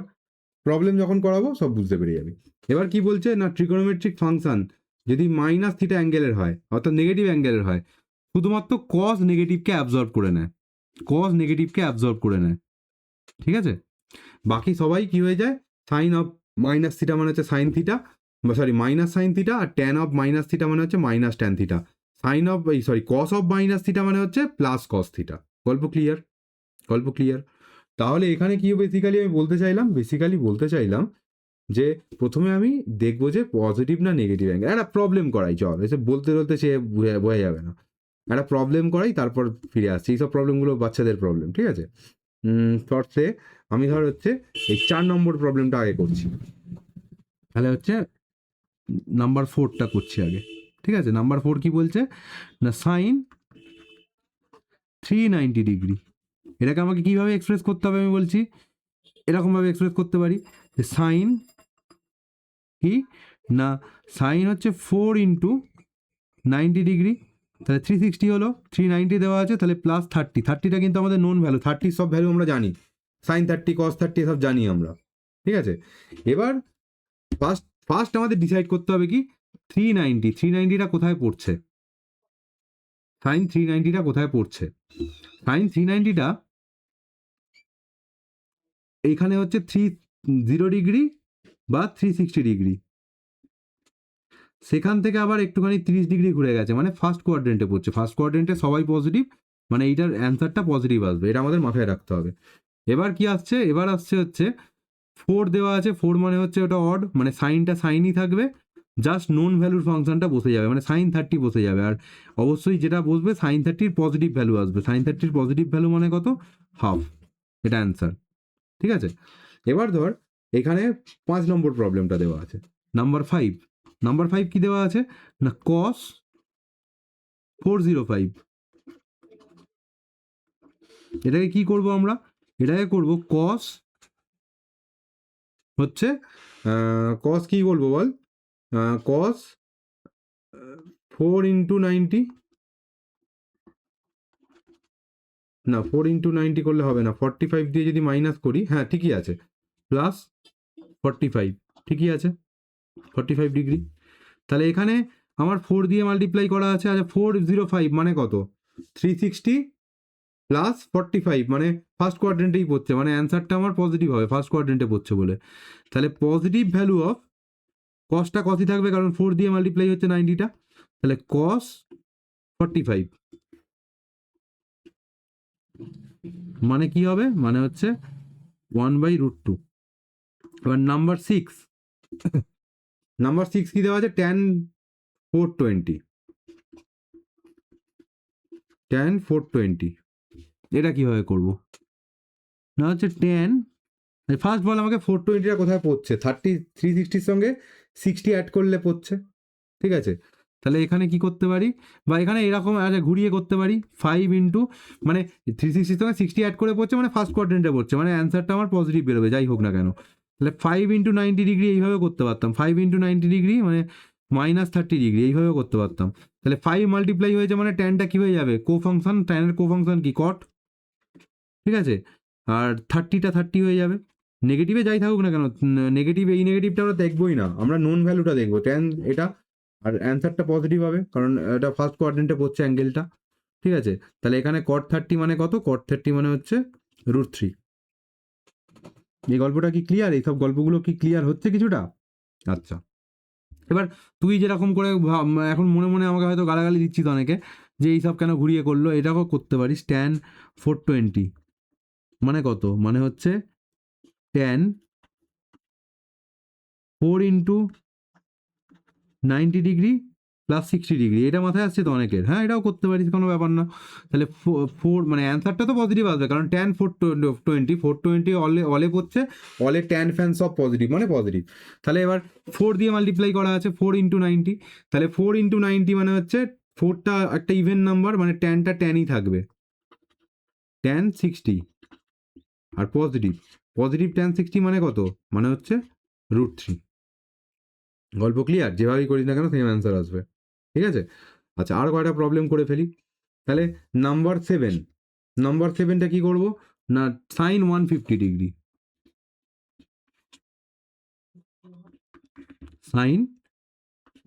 প্রবলেম যখন করাবো সব বুঝতে পেরে যাবি। এবার কি বলছে না, ট্রিগোনোমেট্রিক ফাংশন যদি মাইনাস থিটা অ্যাঙ্গেলের হয়, অর্থাৎ নেগেটিভ অ্যাঙ্গেলের হয়, শুধুমাত্র কজ নেগেটিভকে অ্যাবজর্ব করে নেয়, কজ নেগেটিভকে অ্যাবজর্ব করে নেয়, ঠিক আছে? বাকি সবাই কি হয়ে যায়, সাইন অফ মাইনাস থিটা মানে হচ্ছে sine theta, sorry minus sine theta, আর ট্যান অফ মাইনাস থিটা মানে হচ্ছে minus tan theta, sine of cos of minus theta মানে হচ্ছে প্লাস কস থিটা। গল্প ক্লিয়ার? গল্প ক্লিয়ার? তাহলে এখানে কি বেসিক্যালি আমি বলতে চাইলাম যে প্রথমে আমি দেখবো যে পজিটিভ না নেগেটিভ অ্যাঙ্গেল, একটা প্রবলেম করাই, চল এসে বলতে সে বোঝা যাবে না, একটা প্রবলেম করাই, তারপর ফিরে আসছি। এইসব প্রবলেমগুলো বাচ্চাদের প্রবলেম, ঠিক আছে? শর্টসে আমি ধর হচ্ছে এই 4 নম্বর প্রবলেমটা আগে করছি, তাহলে হচ্ছে নাম্বার 4টা করছি আগে, ঠিক আছে? নাম্বার 4 কি বলছে না, সাইন 390 ডিগ্রি, এটাকে আমাকে কিভাবে এক্সপ্রেস করতে হবে আমি বলছি, এরকমভাবে এক্সপ্রেস করতে পারি যে সাইন কি না, সাইন হচ্ছে 4 ইন্টু 90 ডিগ্রি, তাহলে 360 হলো, 390 দেওয়া আছে, তাহলে প্লাস 30, 30টা কিন্তু আমাদের নোন ভ্যালু, 30 সব ভ্যালু আমরা জানি, সাইন 30 কস 30 সব জানি আমরা, ঠিক আছে? এবার ফার্স্ট আমাদের ডিসাইড করতে হবে কি 390টা কোথায় পড়ছে, সাইন 390টা কোথায় পড়ছে। সাইন 390টা এইখানে হচ্ছে 30 ডিগ্রি বা 360 ডিগ্রি, সেখান থেকে আবার একটুখানি 30 ডিগ্রি ঘুরে গেছে, মানে ফার্স্ট কোয়াড্রেন্টে পড়ছে, ফার্স্ট কোয়াড্রেন্টে সবাই পজিটিভ, মানে এইটার অ্যান্সারটা পজিটিভ আসবে, এটা আমাদের মাথায় রাখতে হবে। এবার কি আসছে, এবার আসছে হচ্ছে 4 দেওয়া আছে, 4 মানে হচ্ছে ওটা অড, মানে সাইনটা সাইনই থাকবে, জাস্ট নোন ভ্যালুর ফাংশনটা বসে যাবে, মানে সাইন 30 বসে যাবে, আর অবশ্যই যেটা বসবে সাইন 30-র পজিটিভ ভ্যালু আসবে, সাইন 30-র পজিটিভ ভ্যালু মানে কত, হাফ, এটা অ্যান্সার, ঠিক আছে? এবার ধর এখানে 5 নম্বর প্রবলেমটা দেওয়া আছে, নাম্বার 5 কি দেওয়া আছে না, কস 405, এটাকে কি করব আমরা, এটাকে করব কস হচ্ছে কস কি বলবো বল, কস 4 × 90, না 4 × 90 করলে হবে না, 45 দিয়ে যদি মাইনাস করি, হ্যাঁ ঠিকই আছে, প্লাস 45, ঠিকই আছে 45 ডিগ্রি। তাহলে এখানে আমার 4 দিয়ে মাল্টিপ্লাই করা আছে, আচ্ছা 405 মানে কত, 360 প্লাস 45, মানে ফার্স্ট কোয়াড্রেন্টেই পড়ছে, মানে অ্যান্সারটা আমার পজিটিভ হবে, ফার্স্ট কোয়াড্রেন্টে পড়ছে বলে। তাহলে পজিটিভ ভ্যালু অফ কসটা কতই থাকবে, কারণ 4 দিয়ে মাল্টিপ্লাই হচ্ছে 90টা, তাহলে কস 45 মানে কি হবে, মানে হচ্ছে 1/√2। এবার নাম্বার 6 কি দেওয়া আছে, tan 420, এটা কিভাবে করব না, হচ্ছে tan, ফার্স্ট বল আমাকে 420টা কোথায় পড়ছে, 360-র সঙ্গে 60 অ্যাড করলে পড়ছে, ঠিক আছে? তাহলে এখানে কি করতে পারি, বা এখানে এরকম ঘুরিয়ে করতে পারি, 5 ইন্টু, মানে 360-র সঙ্গে 60 অ্যাড করে পড়ছে, মানে ফার্স্ট কোয়াড্রেন্টে পড়ছে, মানে অ্যান্সারটা আমার পজিটিভ বেরোবে যাই হোক না কেন। তাহলে 5 × 90 ডিগ্রি এইভাবে করতে পারতাম, 5 × 90 ডিগ্রি মানে -30 ডিগ্রি, এইভাবে করতে পারতাম। তাহলে 5 মাল্টিপ্লাই হয়েছে মানে ট্যানটা কি হয়ে যাবে, কো ফাংশন, ট্যানের কো ফাংশন কি কট, ঠিক আছে? আর 30টা 30 হয়ে যাবে, নেগেটিভে যাই থাকুক না কেন, নেগেটিভ, এই নেগেটিভটা আমরা দেখবোই না, আমরা নোন ভ্যালুটা দেখবো, ট্যান এটা, আর অ্যান্সারটা পজিটিভ হবে কারণ এটা ফার্স্ট কোয়াড্রেন্টে পড়ছে অ্যাঙ্গেলটা, ঠিক আছে? তাহলে এখানে কট 30 মানে কত, কট 30 মানে হচ্ছে √3। এই গল্পটা কি ক্লিয়ার, এইসব গল্পগুলো কি ক্লিয়ার হচ্ছে কিছুটা? আচ্ছা, এবার তুই যেরকম করে এখন মনে মনে আমাকে হয়তো গালাগালি দিচ্ছিস অনেকে, যে এইসব কেন ঘুরিয়ে করলো, এটাকেও করতে পারিস, tan 420 মানে কত, মানে হচ্ছে tan 4 × 90 ডিগ্রি প্লাস 60 ডিগ্রি, এটা মাথায় আসছে তো অনেকের, হ্যাঁ এটাও করতে পারিস, কোনো ব্যাপার না। তাহলে 4 মানে অ্যান্সারটা তো পজিটিভ আসবে, কারণ tan 420 অলে পড়ছে, অলে ট্যান ফ্যান সব পজিটিভ, মানে পজিটিভ। তাহলে এবার 4 দিয়ে মাল্টিপ্লাই করা আছে, 4 × 90, তাহলে 4 × 90 মানে হচ্ছে 4টা একটা ইভেন নাম্বার, মানে ট্যানটা ট্যানই থাকবে, tan 60, আর পজিটিভ tan 60 মানে কত, মানে হচ্ছে √3। গল্প ক্লিয়ার, যেভাবেই করিস না কেন সেম অ্যান্সার আসবে, ঠিক আছে? আচ্ছা, আর কয়টা প্রবলেম করে ফেলি। তাহলে নাম্বার 7টা কি করব না, সাইন 150 ডিগ্রি, সাইন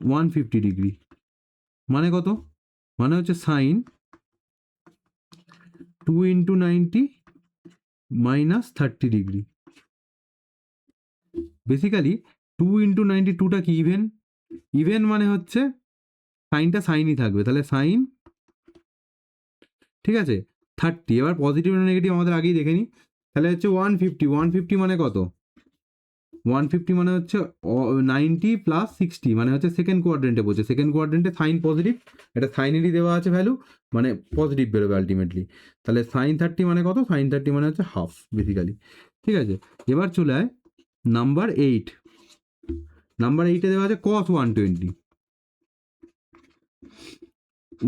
150 ডিগ্রি মানে কত, মানে হচ্ছে sine 2 into 90 minus 30 degree. Basically 2 into 90, 2টা কি ইভেন, ইভেন মানে হচ্ছে সাইনটা সাইনই থাকবে, তাহলে সাইন, ঠিক আছে, 30। এবার পজিটিভ না নেগেটিভ আমাদের আগেই দেখে নিই, তাহলে হচ্ছে 150, 150 মানে কত, 150 মানে হচ্ছে 90 প্লাস 60, মানে হচ্ছে সেকেন্ড কোয়াড্রেন্টে বলছে, সেকেন্ড কোয়াড্রেন্টে সাইন পজিটিভ, এটা সাইনেরই দেওয়া আছে ভ্যালু, মানে পজিটিভ বেরোবে আলটিমেটলি। তাহলে সাইন 30 মানে কত, সাইন 30 মানে হচ্ছে হাফ বেসিক্যালি। ঠিক আছে, এবার চলে আয় নাম্বার 8। নাম্বার 8-এ দেওয়া আছে cos 120।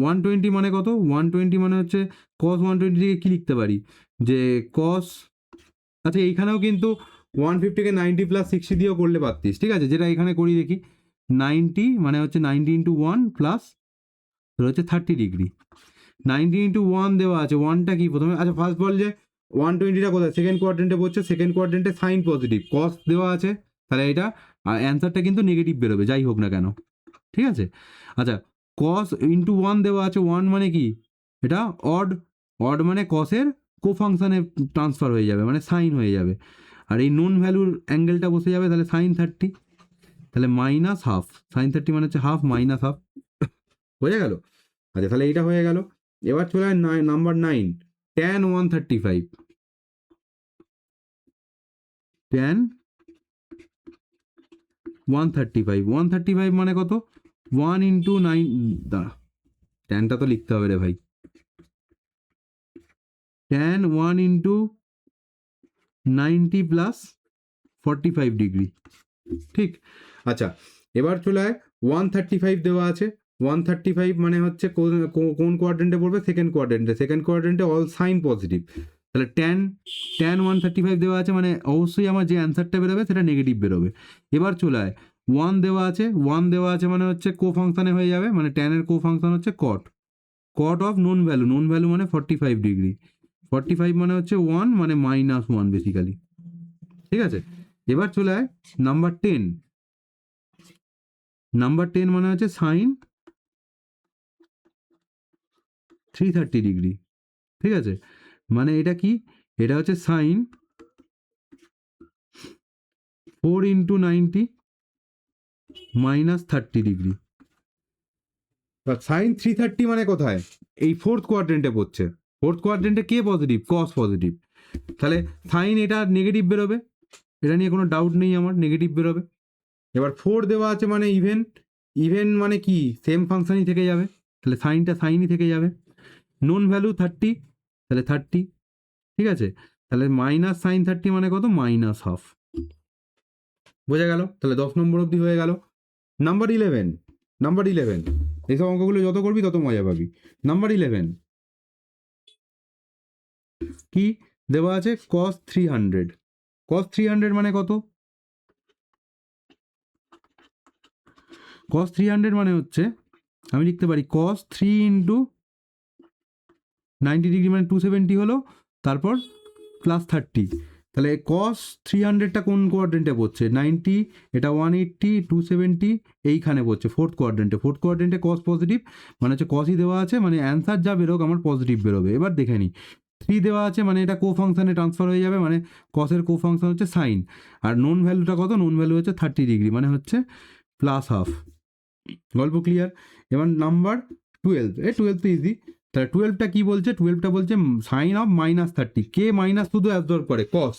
120 মানে কত, 120 মানে হচ্ছে cos 120 থেকে কী লিখতে পারি, যে cos, আচ্ছা এইখানেও কিন্তু 150-কে 90 প্লাস 60 দিয়েও করলে পারতিস, ঠিক আছে, যেটা এখানে করি দেখি। 90 মানে হচ্ছে 90 ইন্টু 1 প্লাস হচ্ছে 30 ডিগ্রি। 90 ইন্টু 1 দেওয়া আছে, 1টা কি প্রথমে, আচ্ছা ফার্স্ট বল যে 120টা কোথায়, সেকেন্ড কোয়াড্রেন্টে পড়ছে, সেকেন্ড কোয়াড্রেন্টে সাইন পজিটিভ, কস দেওয়া আছে, তাহলে এটা অ্যান্সারটা কিন্তু নেগেটিভ বেরোবে যাই হোক না কেন, ঠিক আছে। আচ্ছা কস ইন্টু 1 দেওয়া আছে, 1 মানে কি, এটা অড, অড মানে কসের কোফাংশনে ট্রান্সফার হয়ে যাবে, মানে সাইন হয়ে যাবে, আর এই নন ভ্যালুর অ্যাঙ্গেলটা বসে যাবে, তাহলে সাইন 30, তাহলে মাইনাস হাফ, সাইন 30 মানে হচ্ছে হাফ মাইনাস হাফ, হয়ে গেল। আচ্ছা তাহলে এইটা হয়ে গেল। এবার চলে যায় নাম্বার 9, tan 135। tan 135, 135 মানে কত, 1 ইন্টু 9, দাঁড়া ট্যানটা তো লিখতে হবে রে ভাই, tan 1 ইন্টু 90 প্লাস 45 ডিগ্রি, ঠিক। আচ্ছা এবার চলে আয় 135 দেওয়া আছে, 135 মানে হচ্ছে কোন কোয়াড্রেন্টে পড়বে, সেকেন্ড কোয়াড্রেন্টে, সেকেন্ড কোয়াড্রেন্টে অল সাইন পজিটিভ, তাহলে tan 135 দেওয়া আছে, মানে অবশ্যই আমার যে অ্যান্সারটা বেরোবে সেটা নেগেটিভ বেরোবে। এবার চলে আয় 1 দেওয়া আছে, 1 দেওয়া আছে মানে হচ্ছে কো ফাংশানে হয়ে যাবে, মানে ট্যানের কো ফাংশন হচ্ছে cot, cot of known value, known value মানে 45 ডিগ্রি, 45 মানে হচ্ছে 1 মানে মাইনাস 1 বেসিক্যালি, ঠিক আছে। এবার চলে আয় নাম্বার 10, নাম্বার 10 মানে হচ্ছে সাইন 330 ডিগ্রি, ঠিক আছে, মানে এটা কি, এটা হচ্ছে sine 4 into 90 minus 30 degree. Sine 330 মানে কোথায়, এই ফোর্থ কোয়াড্রেন্টে পড়ছে, ফোর্থ কোয়াড্রেন্টে কে পজিটিভ, কস পজিটিভ, তাহলে সাইন এটা নেগেটিভ বেরোবে, এটা নিয়ে কোনো ডাউট নেই আমার, নেগেটিভ বেরোবে। এবার 4 দেওয়া আছে মানে ইভেন, ইভেন মানে কি সেম ফাংশনই থেকে যাবে, তাহলে সাইনটা সাইনই থেকে যাবে, নন ভ্যালু 30, তাহলে 30, ঠিক আছে, তাহলে মাইনাস সাইন 30 মানে কত, মাইনাস হাফ, বোঝা গেল। তাহলে 10 নম্বর অবধি হয়ে গেল। নাম্বার 11, নাম্বার 11, এইসব অঙ্কগুলো যত করবি তত মজা পাবি। নাম্বার 11 কি দেওয়া আছে, cos 300, cos 300 মানে কত, cos 300 মানে হচ্ছে আমি লিখতে পারি cos 3 ইন্টু 90 ডিগ্রি মানে 270 হলো, তারপর প্লাস 30, তাহলে cos 300টা কোন কোয়াড্রেন্টে পড়ছে, 90, এটা 180, 270 এইখানে পড়ছে ফোর্থ কোয়াড্রেন্টে, ফোর্থ কোয়াড্রেন্টে cos পজিটিভ, মানে হচ্ছে cosই দেওয়া আছে, মানে অ্যান্সার যা বেরোক আমার পজিটিভ বেরোবে। এবার দেখে নিই 3 দেওয়া আছে, মানে এটা কো ফাংশনে ট্রান্সফার হয়ে যাবে, মানে কসের কো ফাংশন হচ্ছে সাইন, আর নন ভ্যালুটা কত, নন ভ্যালু হচ্ছে 30 ডিগ্রি, মানে হচ্ছে প্লাস হাফ, গল্প ক্লিয়ার। এবার নাম্বার 12, 12 তো ইজি, তাহলে 12টা কি বলছে, 12টা বলছে সাইন অফ মাইনাস 30, কে মাইনাস শুধু অ্যাবজর্ব করে, কস,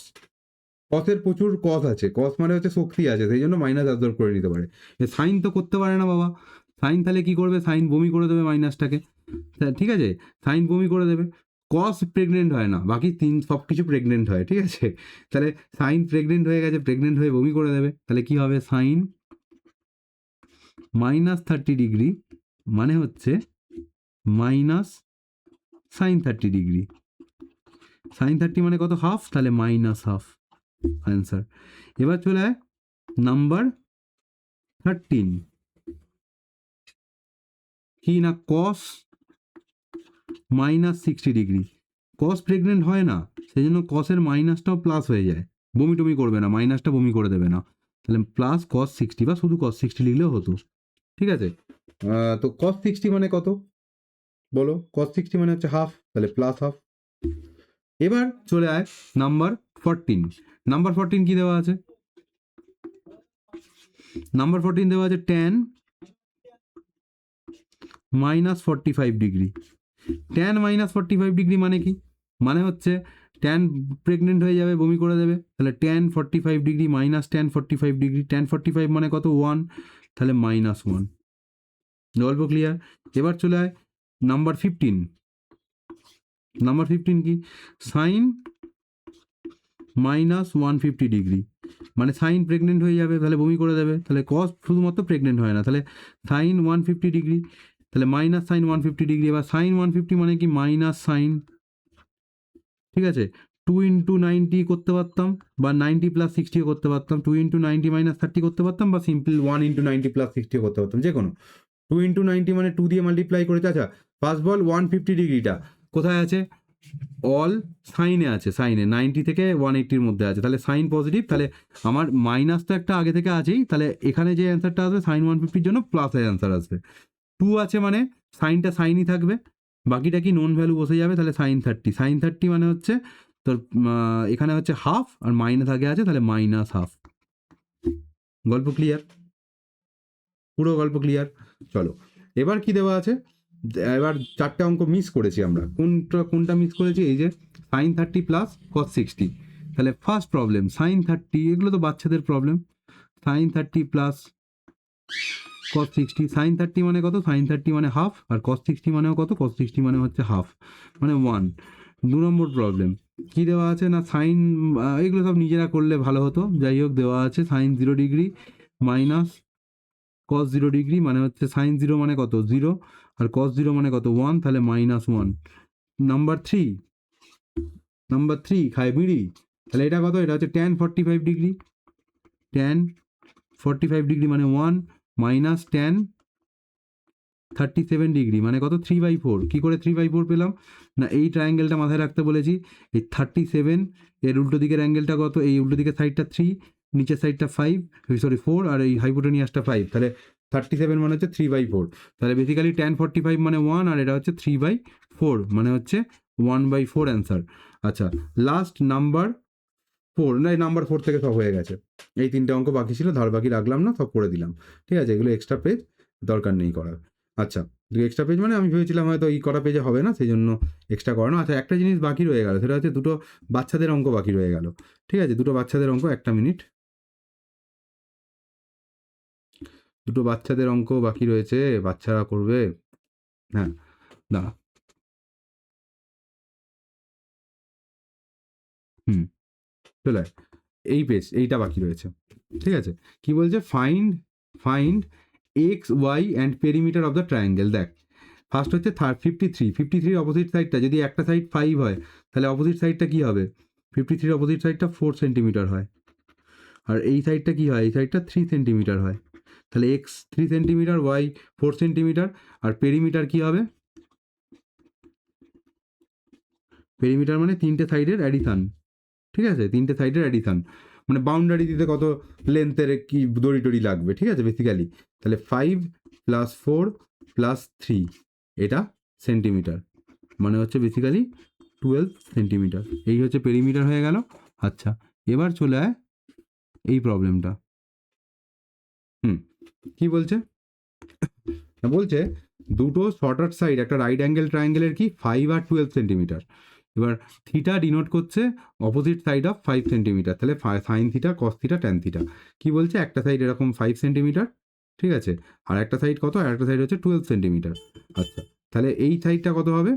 কসের প্রচুর কস আছে, কস মানে হচ্ছে শক্তি আছে, সেই জন্য মাইনাস অ্যাবজর্ব করে নিতে পারে, সাইন তো করতে পারে না বাবা, সাইন তাহলে কি করবে, সাইন বমি করে দেবে মাইনাসটাকে, ঠিক আছে, সাইন বমি করে দেবে, কস প্রেগনেন্ট হয় না, বাকি সব কিছু প্রেগনেন্ট হয়, ঠিক আছে, তাহলে সাইন প্রেগনেন্ট হয়ে গেছে, প্রেগনেন্ট হয়ে বমি করে দেবে, তাহলে কি হবে, সাইন মাইনাস 30 ডিগ্রি মানে হচ্ছে মাইনাস সাইন 30 ডিগ্রি, সাইন 30 মানে কত, হাফ, তাহলে মাইনাস হাফ অ্যান্সার। এবার চলে আয় নাম্বার 13, কি না, কস মাইনাস 60 ডিগ্রি, কস প্রেগনেন্ট হয় না, সেই জন্য কসের মাইনাসটাও প্লাস হয়ে যায়, বমি টমি করবে না, মাইনাসটা বমি করে দেবে না, তাহলে প্লাস কস 60 বা শুধু কস 60 লিখলেও হতো, ঠিক আছে। তো কস 60 মানে কত বলো, কস 60 মানে হচ্ছে হাফ, তাহলে প্লাস হাফ। এবার চলে আয় নাম্বার 14। নাম্বার 14 কি দেওয়া আছে? নাম্বার 14 দেওয়া আছে ট্যান -45 ডিগ্রি। ট্যান -45 ডিগ্রি মানে কি? মানে হচ্ছে ট্যান প্রেগনেন্ট হয়ে যাবে, বমি করে দেবে, তাহলে tan 45 degree minus tan 45 degree, tan 45 মানে কত 1, তাহলে -1। গল্প ক্লিয়ার। এবার চলে আয় নাম্বার 15। নাম্বার 15 কি? সাইন -150 ডিগ্রি, মানে সাইন প্রেগনেন্ট হয়ে যাবে, তাহলে বমি করে দেবে, তাহলে কস শুধুমাত্র প্রেগনেন্ট হয় না, তাহলে সাইন 150 ডিগ্রি, তাহলে মাইনাস সাইন 150 ডিগ্রি। এবার সাইন 150 মানে কি? মাইনাস সাইন, ঠিক আছে, 2 × 90 করতে পারতাম, বা 90 + 60 করতে পারতাম, 2 × 90 - 30 করতে পারতাম, বা সিম্পল 1 × 90 + 60 করতে পারতাম, যে কোনো। 2 × 90 মানে 2 দিয়ে মাল্টিপ্লাই করেছে। আচ্ছা, ফার্স্ট বল 150 ডিগ্রিটা কোথায় আছে? অল সাইনে আছে, সাইনে 90 থেকে 180-র মধ্যে আছে, তাহলে সাইন পজিটিভ, তাহলে আমার মাইনাস তো একটা আগে থেকে আছেই, তাহলে এখানে যে অ্যান্সারটা আসবে সাইন 150-র জন্য প্লাসের অ্যান্সার আসবে। 2 আছে মানে সাইনটা সাইনই থাকবে, বাকিটা কি নোন ভ্যালু বসে যাবে, তাহলে সাইন 30। সাইন 30 মানে হচ্ছে তোর এখানে হচ্ছে হাফ, আর মাইনাস আগে আছে, তাহলে মাইনাস হাফ। গল্প ক্লিয়ার? পুরো গল্প ক্লিয়ার। চলো, এবার কি দেওয়া আছে? এবার 4টে অঙ্ক মিস করেছি আমরা। কোনটা মিস করেছি? এই যে সাইন 30 প্লাস কস 60। তাহলে ফার্স্ট প্রবলেম সাইন 30, এগুলো তো বাচ্চাদের problem. Sine 30 plus cos 60, sine 30 মানে কত? সাইন 30 মানে হাফ, আর কস 60 মানেও কত? কস 60 মানে হচ্ছে হাফ, মানে 1। 2 নম্বর প্রবলেম কি দেওয়া আছে? না সাইন, এগুলো সব নিজেরা করলে ভালো হতো, যাই হোক দেওয়া আছে sine 0 degree minus cos 0 degree, মানে হচ্ছে সাইন 0 মানে কত? 0, আর কস 0 মানে কত? 1, তাহলে -1। নাম্বার 3, নাম্বার 3 খায় বিড়ি, তাহলে এটা কত? এটা হচ্ছে ট্যান 45 ডিগ্রি, ট্যান 45 ডিগ্রি মানে 1 মাইনাস ট্যান 37 ডিগ্রি মানে কত? 3/4। কী করে 3/4 পেলাম? না এই ট্রায়াঙ্গেলটা মাথায় রাখতে বলেছি, এই 37 এর উল্টো দিকের অ্যাঙ্গেলটা কত? এই উল্টো দিকের সাইডটা 3, নিচের সাইডটা 5, সরি 4, আর এই হাইপোটেনিয়াসটা 5, তাহলে 37 মানে হচ্ছে 3/4। তাহলে বেসিক্যালি ট্যান 45 মানে 1, আর এটা হচ্ছে 3/4 মানে হচ্ছে 1/4 অ্যান্সার। আচ্ছা, লাস্ট নাম্বার 4, না এই নাম্বার 4 থেকে সব হয়ে গেছে। এই 3টে অঙ্ক বাকি ছিল, ধার বাকি রাখলাম না, সব করে দিলাম, ঠিক আছে। এগুলো এক্সট্রা পেজ দরকার নেই করার। আচ্ছা, এক্সট্রা পেজ মানে আমি ভেবেছিলাম হয়তো এই কটা পেজে হবে না, সেই জন্য এক্সট্রা করানো। আচ্ছা, একটা জিনিস বাকি রয়ে গেল, সেটা হচ্ছে দুটো বাচ্চাদের অঙ্ক বাকি রয়ে গেল, ঠিক আছে। দুটো বাচ্চাদের অঙ্ক, একটা মিনিট, দুটো বাচ্চাদের অঙ্ক বাকি রয়েছে, বাচ্চারা করবে। হ্যাঁ, দাঁড়া, চলে আয়। এই পেজ, এইটা বাকি রয়েছে, ঠিক আছে। কি বলছে? Find find X Y and perimeter of the triangle. দেখ, ফার্স্ট হচ্ছে 53 অপোজিট সাইডটা, যদি একটা সাইড 5 হয় তাহলে অপোজিট সাইডটা কী হবে? 53 অপোজিট সাইডটা 4 সেন্টিমিটার হয়, আর এই সাইডটা কী হয়? এই সাইডটা 3 সেন্টিমিটার হয়, তাহলে এক্স 3 সেন্টিমিটার, ওয়াই 4 সেন্টিমিটার, আর পেরিমিটার কী হবে? পেরিমিটার মানে 3টে সাইডের অ্যাডিশান, ঠিক আছে, 3টে সাইডের অ্যাডিশান, মানে বাউন্ডারি দিতে কত লেন্থের কি দড়ি টড়ি লাগবে, ঠিক আছে, বেসিক্যালি। তাহলে 5 + 4 + 3, এটা সেন্টিমিটার, মানে হচ্ছে বেসিক্যালি 12 সেন্টিমিটার। এই হচ্ছে পেরিমিটার হয়ে গেল। আচ্ছা, এবার চলে আয় এই প্রবলেমটা। কি বলছে? বলছে দুটো শর্টার সাইড একটা রাইট অ্যাঙ্গেল ট্রায়াঙ্গেলের কি 5 আর 12 সেন্টিমিটার। এবার থিটা ডিনোট করছে অপোজিট সাইড অফ 5 সেন্টিমিটার, তাহলে sine theta, cos theta, tan theta. কি বলছে? একটা সাইড এরকম 5 সেন্টিমিটার, ঠিক আছে, আর একটা সাইড কত? আর একটা সাইড হচ্ছে 12 সেন্টিমিটার। আচ্ছা, তাহলে এই সাইডটা কত হবে?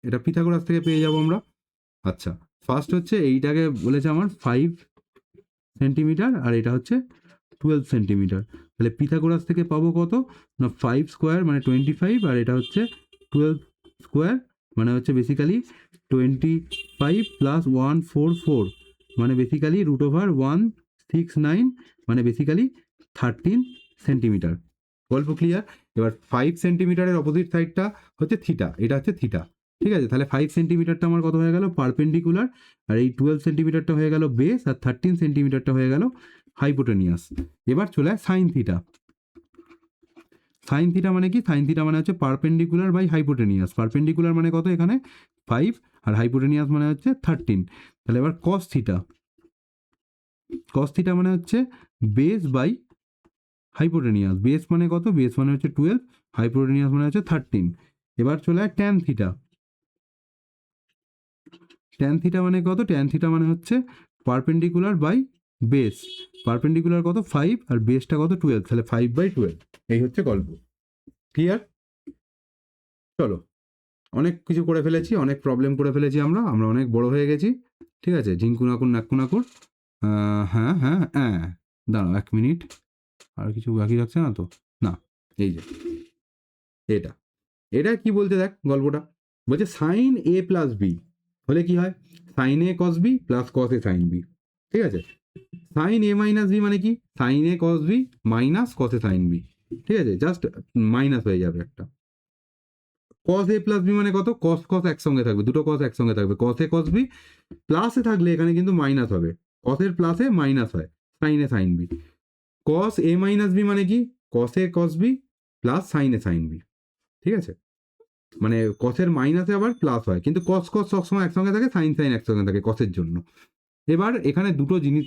এটা পিথাগোরাস থেকে পেয়ে যাবো আমরা। আচ্ছা, ফার্স্ট হচ্ছে এইটাকে বলেছে আমার 5 সেন্টিমিটার, আর এটা হচ্ছে 12 সেন্টিমিটার, তাহলে পিথাগোরাস থেকে পাবো কত? না 5 স্কোয়ার মানে 25, আর এটা হচ্ছে 12 স্কোয়ার মানে হচ্ছে বেসিক্যালি 25 + 144, মানে বেসিক্যালি √169, মানে বেসিক্যালি 13 সেন্টিমিটার। গল্প ক্লিয়ার? এবার 5 সেন্টিমিটারের অপোজিট সাইডটা হচ্ছে থিটা, এটা হচ্ছে থিটা, ঠিক আছে। তাহলে 5 সেন্টিমিটারটা আমার কত হয়ে গেল? পারপেন্ডিকুলার, আর এই 12 সেন্টিমিটারটা হয়ে গেল বেস, আর 13 সেন্টিমিটারটা হয়ে গেল হাইপোটেনিয়াস। এবার চলে সাইন থিটা। সাইন থিটা মানে কি? সাইন থিটা মানে হচ্ছে পারপেন্ডিকুলার বাই হাইপোটেনিয়াস। পারপেন্ডিকুলার মানে কত এখানে 5 আর হাইপোটেনিয়াস মানে হচ্ছে 13। তাহলে এবার কস থিটা। কস থিটা মানে হচ্ছে বেস বাই হাইপোটেনিয়াস। বেস মানে কত? বেস মানে হচ্ছে 12, হাইপোটেনিয়াস মানে হচ্ছে 13। এবার চলে যায় ট্যান থিটা। ট্যান থিটা মানে কত? ট্যান থিটা মানে হচ্ছে পারপেন্ডিকুলার বাই বেস। পারপেন্ডিকুলার কত? 5 আর বেসটা কত? 12, তাহলে 5/12। এই হচ্ছে গল্প। ক্লিয়ার? চলো, অনেক কিছু করে ফেলেছি, অনেক প্রবলেম করে ফেলেছি, আমরা অনেক বড় হয়ে গেছি। ঠিক আছে, ঝিঙ্কুনাকুর নাকুনাকুর। হ্যাঁ হ্যাঁ হ্যাঁ, দাঁড়াও 1 মিনিট, আর কিছু বাকি রাখছে না তো? না, এই যে এটা, এটা কি বলতে দেখ গল্পটা। বলছে সাইন এ প্লাস বি হলে কি হয়? সাইন এ কস বি প্লাস কস এ সাইন বি। ঠিক আছে, সাইন এ মাইনাস বি মানে কি? সাইন এ কস বি মাইনাস কস এ সাইন বি। ঠিক আছে, জাস্ট মাইনাস হয়ে যাবে একটা। কস এ প্লাস বি মানে কত? কস কস একসঙ্গে থাকবে, দুটো কস একসঙ্গে থাকবে, কস এ কস বি। প্লাসে থাকলে এখানে কিন্তু মাইনাস হবে, কসের প্লাসে মাইনাস হয়, সাইন এ সাইন বি। কস এ মাইনাস বি মানে কি? কস এ কস বি প্লাস সাইন এ সাইন বি। ঠিক আছে, মানে কসের মাইনাসে আবার প্লাস হয়, কিন্তু কস কস সবসময় একসঙ্গে থাকে, সাইন সাইন একসঙ্গে থাকে কসের জন্য। এবার এখানে দুটো জিনিস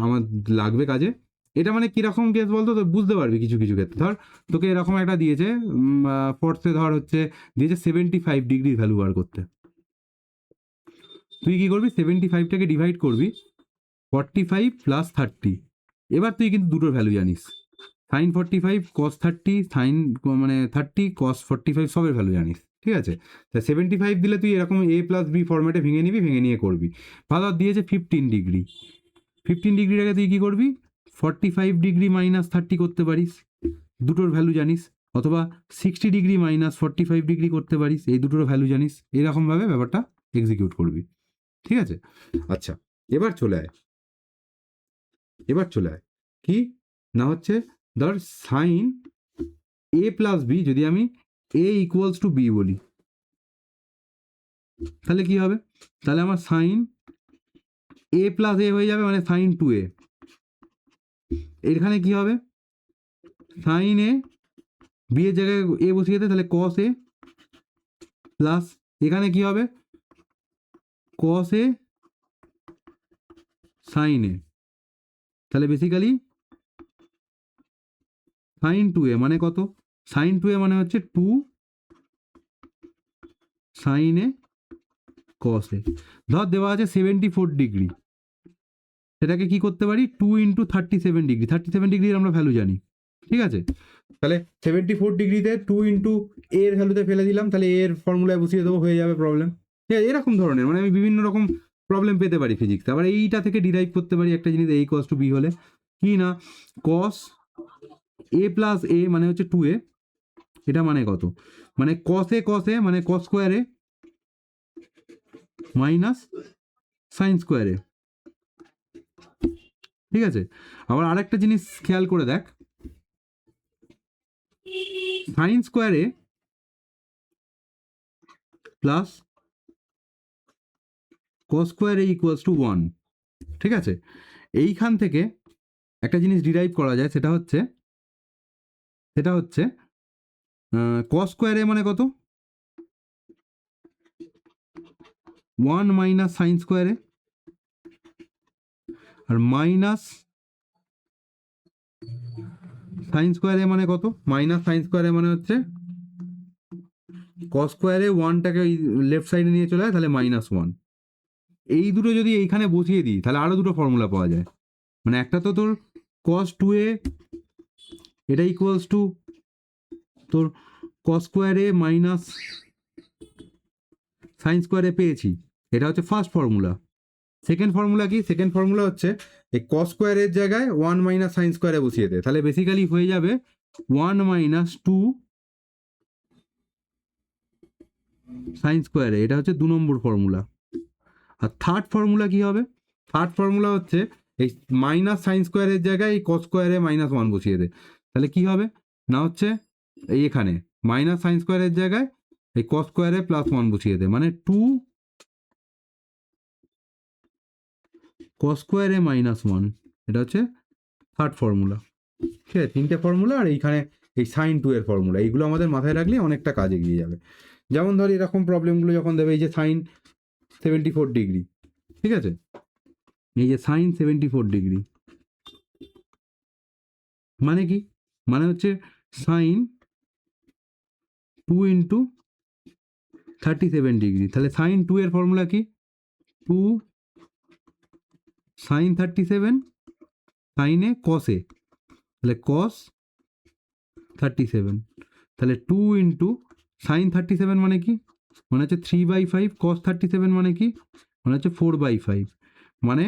আমার লাগবে কাজে। এটা মানে কিরকম কেস বলতো, তো বুঝতে পারবি কিছু কিছু ক্ষেত্রে। ধর তোকে এরকম একটা দিয়েছে, ফোর্থে ধর হচ্ছে দিয়েছে 75 ডিগ্রি ভ্যালু বার করতে। তুই কি করবি? 75টাকে ডিভাইড করবি 45 প্লাস 30। এবার তুই কিন্তু দুটোর ভ্যালু জানিস, সাইন 45 কস 30, সাইন মানে 30 কস 45 সবের ভ্যালু জানিস। ঠিক আছে, তা 75 দিলে তুই এরকম এ প্লাস বি ফর্মেটে ভেঙে নিবি, ভেঙে নিয়ে করবি। ভালো দিয়েছে 15 ডিগ্রি। 15 ডিগ্রিটাকে তুই কী করবি? 45 ডিগ্রি মাইনাস 30 করতে পারিস, দুটোর ভ্যালু জানিস। অথবা 60 ডিগ্রি মাইনাস 45 ডিগ্রি করতে পারিস, এই দুটোর ভ্যালু জানিস। এরকমভাবে ব্যাপারটা এক্সিকিউট করবি। ঠিক আছে, আচ্ছা, এবার চলে আয়। এবার চলে আয় কি না হচ্ছে, ধর সাইন এ প্লাস বি যদি আমি এ ইকুয়ালস টু বি বলি, তাহলে কি হবে? তাহলে আমার সাইন এ প্লাস এ হয়ে যাবে, মানে সাইন 2a। এখানে কি হবে? সাইন এ, বি এর জায়গায় এ বসিয়ে দে, তাহলে কস এ প্লাস এখানে কি হবে? কস এ সাইন এ। তাহলে বেসিক্যালি সাইন 2a মানে কত? সাইন 2a মানে হচ্ছে 2 সাইন এ কস এ। ধর দেওয়া আছে 74 ডিগ্রি, সেটাকে কি করতে পারি? 2 ইন্টু 37 ডিগ্রি। 37 ডিগ্রির আমরা ভ্যালু জানি। ঠিক আছে, তাহলে 74 ডিগ্রিতে 2 ইন্টু এর ভ্যালুতে ফেলে দিলাম, তাহলে এর ফর্মুলায় বসিয়ে দেবো, হয়ে যাবে প্রবলেম। ঠিক আছে, এরকম ধরনের মানে আমি বিভিন্ন রকম প্রবলেম পেতে পারি ফিজিক্সে। আবার এইটা থেকে ডিরাইভ করতে পারি একটা জিনিস, এই কস টু বি হলে কি না, কস এ প্লাস এ মানে হচ্ছে 2a। এটা মানে কত? মানে কস এ মানে কস স্কোয়ারে মাইনাস সাইন স্কোয়ারে। ঠিক আছে, আবার আরেকটা জিনিস খেয়াল করে দেখ, সাইন স্কোয়ারে প্লাস কস স্কোয়ারে ইকুয়ালস টু 1। ঠিক আছে, এইখান থেকে একটা জিনিস ডিরাইভ করা যায়, সেটা হচ্ছে কস স্কোয়ারে মানে কত? 1 মাইনাস সাইন স্কোয়ারে, আর মাইনাস সাইন স্কোয়ারে মানে কত? মাইনাস সাইন স্কোয়ারে মানে হচ্ছে কস স্কোয়ারে 1টাকে ওই লেফট সাইডে নিয়ে চলে যায়, তাহলে -1। এই দুটো যদি এইখানে বসিয়ে দিই, তাহলে আরও দুটো ফর্মুলা পাওয়া যায়। মানে একটা তো তোর cos 2a, এটা ইকুয়ালস টু তোর cos স্কোয়ারে মাইনাস সাইন স্কোয়ারে পেয়েছি, এটা হচ্ছে ফার্স্ট ফর্মুলা। সেকেন্ড ফর্মুলা কি? সেকেন্ড ফর্মুলা হচ্ছে এই cos স্কোয়ারের জায়গায় 1 মাইনাস সাইন স্কোয়ারে বসিয়ে দে, তাহলে বেসিক্যালি হয়ে যাবে 1 মাইনাস 2 সাইন স্কোয়ারে। এটা হচ্ছে 2 নম্বর ফর্মুলা। আর থার্ড ফর্মুলা কি হবে? থার্ড ফর্মুলা হচ্ছে এই মাইনাস সাইন স্কোয়ারের জায়গায় এই কস স্কোয়ারে -1 বসিয়ে দে, তাহলে কি হবে না হচ্ছে এই এখানে মাইনাস সাইন স্কোয়ারের জায়গায় এই কস স্কোয়ারে +1 বসিয়ে দে, মানে 2 কস স্কোয়ারে -1। এটা হচ্ছে থার্ড ফর্মুলা, ঠিক আছে, তিনটে ফর্মুলা, আর এইখানে এই সাইন 2 এর ফর্মুলা, এইগুলো আমাদের মাথায় রাখলে অনেকটা কাজ এগিয়ে যাবে। যেমন ধর এরকম প্রবলেমগুলো যখন দেবে, এই যে সাইন 74 ডিগ্রি, ঠিক আছে, এই যে সাইন 74 ডিগ্রি মানে কি, মানে হচ্ছে সাইন 2 ইন্টু 37 ডিগ্রি। তাহলে সাইন 2 এর ফর্মুলা কি, 2 সাইন 37 সাইনে কসে, তাহলে কস 37, তাহলে 2 ইন্টু সাইন 37 মানে কি, মানে হচ্ছে 3/5, কস 37 মানে কি, মানে হচ্ছে 4/5, মানে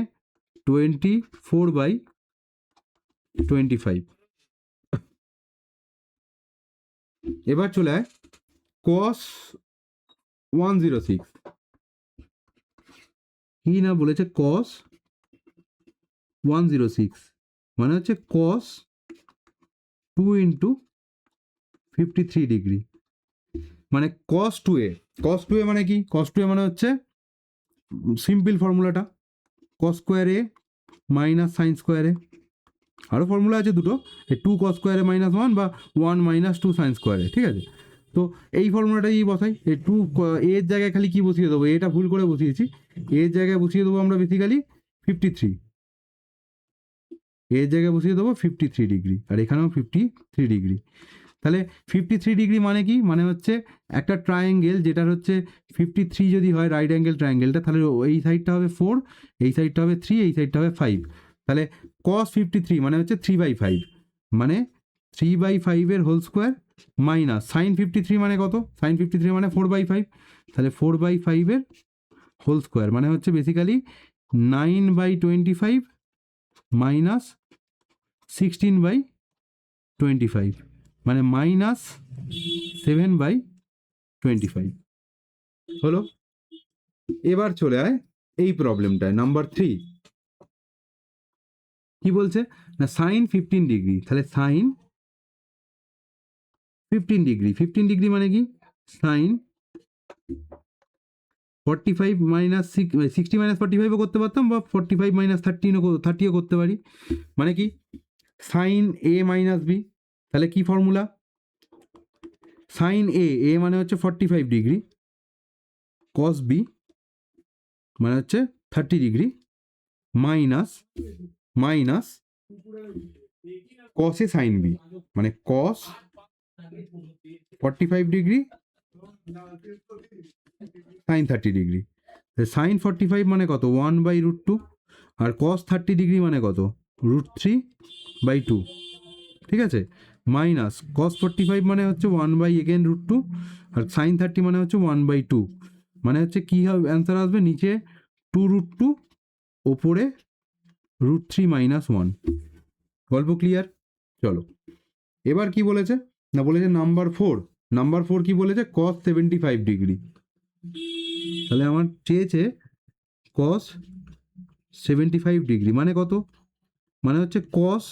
24/25। এবার চলে আয় কস 106, কি না বলেছে, কস 106 মানে হচ্ছে কস 2 ইন্টু 53 ডিগ্রি, মানে কস 2a, কস 2a মানে কি, কস 2a মানে হচ্ছে সিম্পল ফর্মুলাটা, কস স্কোয়ার এ মাইনাস সাইন স্কোয়ার এ, আরও ফর্মুলা আছে দুটো, এই 2 কস স্কোয়ারে মাইনাস 1 বা 1 মাইনাস 2 সাইন স্কোয়ারে, ঠিক আছে। তো এই ফর্মুলাটাই বসাই, এই 2 এর জায়গায় খালি কি বসিয়ে দেবো, এটা ভুল করে বসিয়েছি, এর জায়গায় বসিয়ে দেবো আমরা বেসিক্যালি 53, এর জায়গায় বসিয়ে দেবো 53 ডিগ্রি, আর এখানেও 53 ডিগ্রি। তাহলে 53 ডিগ্রি মানে কি, মানে হচ্ছে একটা ট্রায়াঙ্গেল যেটার হচ্ছে 53 যদি হয় রাইট অ্যাঙ্গেল ট্রায়াঙ্গেলটা, তাহলে এই সাইডটা হবে 4, এই সাইডটা হবে 3, এই সাইডটা হবে 5, তাহলে cos 53 মানে হচ্ছে 3/5, মানে 3/5 এর হোল স্কোয়ার মাইনাস সাইন 53 মানে কত, সাইন 53 মানে 4/5, তাহলে 4/5 এর হোল স্কোয়ার মানে হচ্ছে বেসিক্যালি 9/25 মাইনাস 16/25, মানে মাইনাস 7/25 হলো। এবার চলে আয় এই প্রবলেমটায়, নাম্বার 3 কি বলছে না, সাইন 15 ডিগ্রি, তাহলে সাইন 15 ডিগ্রি, 15 ডিগ্রি মানে কি, সাইন 45 মাইনাস 60 মাইনাস 45ও করতে পারতাম, বা 45 মাইনাস 30ও করতে পারি, মানে কি সাইন এ মাইনাস বি, তাহলে কি ফর্মুলা, সাইন এ মানে হচ্ছে 45 ডিগ্রি, কস বি মানে হচ্ছে 30 degree, minus minus cos A sine B, মানে cos 45 degree sine 30 degree, sine 45 মানে কত 1/√2, আর কস 30 ডিগ্রি মানে কত √3/2, ঠিক আছে, মাইনাস কস 45 মানে হচ্ছে 1/√2, আর সাইন 30 মানে হচ্ছে 1/2, মানে হচ্ছে কী হবে অ্যান্সার আসবে, নিচে 2√2, ওপরে √3 - 1। গল্প ক্লিয়ার? চলো এবার কি বলেছে না, বলেছে নাম্বার 4 কি বলেছে, কস 75 ডিগ্রি, তাহলে আমার চেয়েছে কস 75 ডিগ্রি মানে কত, মানে হচ্ছে কস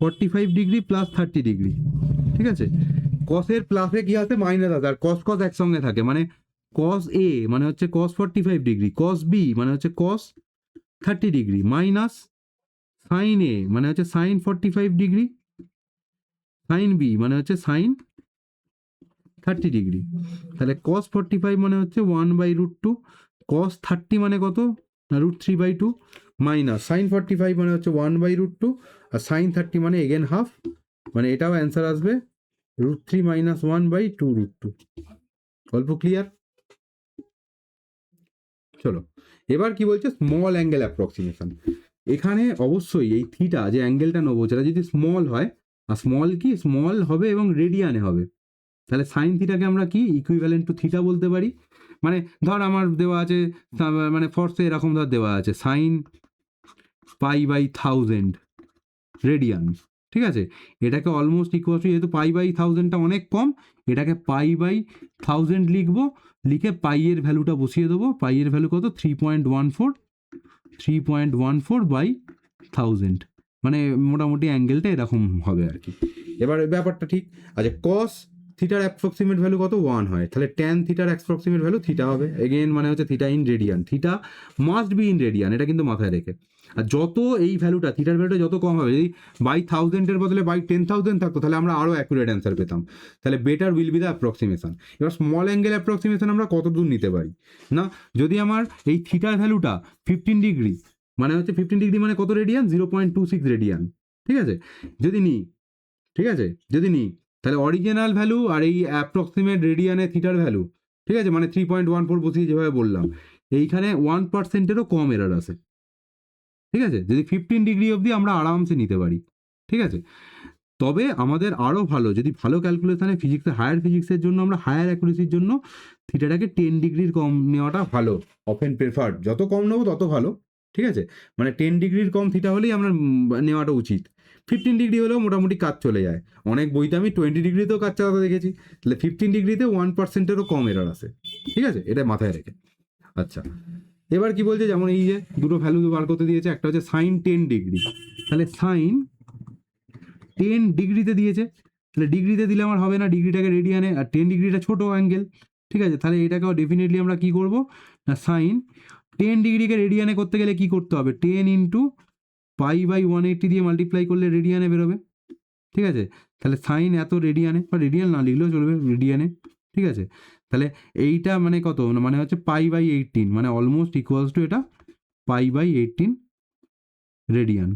45 ডিগ্রি প্লাস 30 ডিগ্রি, ঠিক আছে, কসের প্লাসে কি আছে মাইনাস আছে, আর কস কস একসঙ্গে থাকে, মানে কস এ মানে হচ্ছে কস 45 ডিগ্রি, কস বি মানে হচ্ছে কস 30 ডিগ্রি, মাইনাস সাইন এ মানে হচ্ছে সাইন 45 ডিগ্রি, সাইন বি মানে হচ্ছে সাইন 30 ডিগ্রি, তাহলে কস 45 মানে হচ্ছে 1/√2, কস 30 মানে কত না √3/2, মাইনাস সাইন 45 মানে হচ্ছে 1/√2, আর সাইন 30 মানে এগেন হাফ, মানে এটাও অ্যান্সার আসবে √3 - 1/2√2। অল্প ক্লিয়ার? চলো এবার কি বলছে, স্মল অ্যাঙ্গেল অ্যাপ্রক্সিমেশন। এখানে অবশ্যই এই থিটা যে অ্যাঙ্গেলটা নেবো সেটা যদি স্মল হয়, আর স্মল কি স্মল হবে এবং রেডিয়ানে হবে, তাহলে সাইন থিটাকে আমরা কি ইকুইভ্যালেন্ট টু থিটা বলতে পারি। মানে ধর আমার দেওয়া আছে, মানে ফর্সে এরকম ধর দেওয়া আছে সাইন π/1000 রেডিয়ান, ঠিক আছে, এটাকে অলমোস্ট ইকুয়াল টু, যেহেতু π/1000টা অনেক কম, এটাকে π/1000 লিখবো, লিখে পাই এর ভ্যালুটা বসিয়ে দেবো, পাই এর ভ্যালু কত 3.14/1000, মানে মোটামুটি অ্যাঙ্গেলটা এরকম হবে আর কি। এবার ব্যাপারটা ঠিক আছে, কস থিটার অ্যাপ্রক্সিমেট ভ্যালু কত 1 হয়, তাহলে ট্যান থিটার অ্যাপ্রক্সিমেট ভ্যালু থিটা হবে। এগেইন মানে হচ্ছে theta in radian, theta must be in radian, এটা কিন্তু মাথায় রেখে। আর যত এই ভ্যালুটা থিটার ভ্যালুটা যত কম হবে, যদি বাই 1000-এর বদলে বাই 10,000 থাকতো তাহলে আমরা আরও অ্যাকুরেট অ্যান্সার পেতাম। তাহলে better will be the approximation. এবার স্মল অ্যাঙ্গেল অ্যাপ্রক্সিমেশন আমরা কত দূর নিতে পারি না, যদি আমার এই থিটার ভ্যালুটা 15 ডিগ্রি, মানে হচ্ছে 15 ডিগ্রি মানে কত রেডিয়ান, 0.26 রেডিয়ান, ঠিক আছে, যদি নিই, ঠিক আছে, যদি নিই, তাহলে অরিজিনাল ভ্যালু আর এই অ্যাপ্রক্সিমেট রেডিয়ানে থিটার ভ্যালু, ঠিক আছে, মানে 3.14 বসিয়ে যেভাবে বললাম, এইখানে 1%-এরও কম এরার আছে, ঠিক আছে, যদি 15 ডিগ্রি অবধি আমরা আরামসে নিতে পারি, ঠিক আছে। তবে আমাদের আরও ভালো, যদি ভালো ক্যালকুলেশনে ফিজিক্সে, হায়ার ফিজিক্সের জন্য আমরা হায়ার অ্যাকুরেসির জন্য থিটাটাকে 10 ডিগ্রির কম নেওয়াটা ভালো, অফেন প্রেফার্ড, যত কম নেবো তত ভালো, ঠিক আছে, মানে 10 ডিগ্রির কম থিটা হলেই আমরা নেওয়াটা উচিত। 15 ডিগ্রি হলেও মোটামুটি কাজ চলে যায়, অনেক বইতে আমি 20 ডিগ্রিতেও কাজ চালাতে দেখেছি, তাহলে 15 ডিগ্রিতে 1%-এরও কম এরার আছে, ঠিক আছে, এটা মাথায় রেখে। আচ্ছা, এবার কি বলছে, যেমন এই যে দুটো ভ্যালু বার করতে দিয়েছে, একটা হচ্ছে সাইন 10 ডিগ্রি, তাহলে সাইন 10 ডিগ্রিতে দিয়েছে, তাহলে ডিগ্রিতে দিলে আমার হবে না, ডিগ্রিটাকে রেডিয়ানে, আর 10 ডিগ্রিটা ছোটো অ্যাঙ্গেল, ঠিক আছে, তাহলে এটাকেও ডেফিনেটলি আমরা কি করব না, সাইন 10 ডিগ্রিকে রেডিয়ানে করতে গেলে কি করতে হবে, 10 ইন্টু π/180 দিয়ে মাল্টিপ্লাই করলে রেডিয়ানে বেরোবে, ঠিক আছে, তাহলে সাইন এত রেডিয়ানে, বা রেডিয়ান না লিখলেও চলবে, রেডিয়ানে, ঠিক আছে, তাহলে এইটা মানে কত, মানে হচ্ছে π/18, মানে অলমোস্ট ইকুয়ালস টু এটা π/18 রেডিয়ান,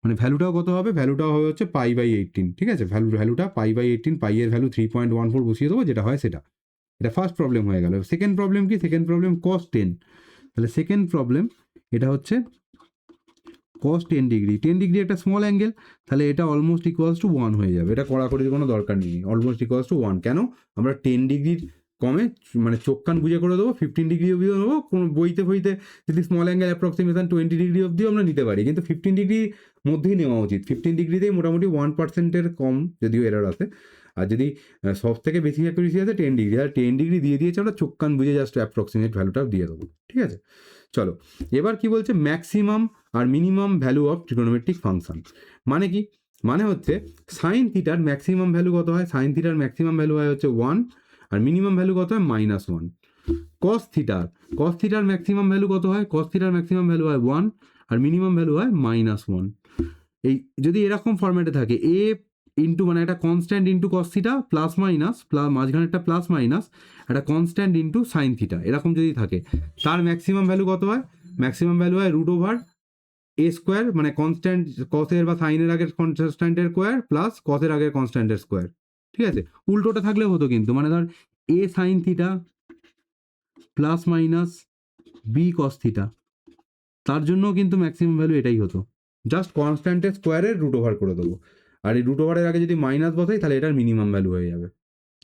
মানে ভ্যালুটাও কত হবে, ভ্যালুটাও হবে হচ্ছে π/18, ঠিক আছে, ভ্যালুটা π/18, পাই এর ভ্যালু 3.14 বসিয়ে দেবো, যেটা হয় সেটা। এটা ফার্স্ট প্রবলেম হয়ে গেল। সেকেন্ড প্রবলেম কি, সেকেন্ড প্রবলেম cos 10, তাহলে সেকেন্ড প্রবলেম এটা হচ্ছে cos 10 ডিগ্রি, 10 ডিগ্রি একটা স্মল অ্যাঙ্গেল, তাহলে এটা অলমোস্ট ইকুয়ালস টু 1 হয়ে যাবে, এটা কড়াকড়ির কোনো দরকার নেই, অলমোস্ট ইকুয়ালস টু 1, কেন, আমরা 10 ডিগ্রির কমে মানে চোখ কান বুঝে করে দেবো, 15 ডিগ্রি অবধিও নেবো, কোনো বইতে বইতে যদি স্মল অ্যাঙ্গেল অ্যাপ্রক্সিমেশন 20 ডিগ্রি অবধিও আমরা নিতে পারি, কিন্তু 15 ডিগ্রির মধ্যেই নেওয়া উচিত, 15 ডিগ্রিতেই মোটামুটি 1%-এর কম যদিও এরার আছে, আর যদি সব থেকে বেশি অ্যাকুরেসি আছে 10 ডিগ্রি, আর 10 ডিগ্রি দিয়ে দিয়েছে, আমরা চোখ কান বুঝে জাস্ট অ্যাপ্রক্সিমেট ভ্যালুটা দিয়ে দেবো, ঠিক আছে। চলো, এবার কি বলছে, ম্যাক্সিমাম আর minimum value of trigonometric function, মানে কি, মানে হচ্ছে সাইন থিটার ম্যাক্সিমাম ভ্যালু কত হয়, সাইন থিটার ম্যাক্সিমাম ভ্যালু হয় হচ্ছে 1, আর মিনিমাম ভ্যালু কত হয় -1। কস থিটার ম্যাক্সিমাম ভ্যালু কত হয়, কস থিটার ম্যাক্সিমাম ভ্যালু হয় 1, আর মিনিমাম ভ্যালু হয় -1। এই যদি এরকম ফরম্যাটে থাকে, এ ইন্টু মানে একটা constant into cos theta plus minus, মাঝখানে একটা প্লাস মাইনাস, একটা কনস্ট্যান্ট ইন্টু সাইন থিটা, এরকম যদি থাকে, তার ম্যাক্সিমাম ভ্যালু কত হয়, ম্যাক্সিমাম ভ্যালু হয় √a², মানে কনস্ট্যান্ট কসের বা সাইনের আগের কনস্ট্যান্টের স্কোয়ার প্লাস কসের আগের কনস্ট্যান্টের স্কোয়ার, ঠিক আছে, উল্টোটা থাকলেও হতো কিন্তু, মানে ধর a sine theta plus minus b cos theta, তার জন্য কিন্তু ম্যাক্সিমাম ভ্যালু এটাই হতো, জাস্ট কনস্ট্যান্টের স্কোয়ারের √ওভার করে দেবো, আর এই √ওভারের আগে যদি মাইনাস বসাই তাহলে এটার মিনিমাম ভ্যালু হয়ে যাবে।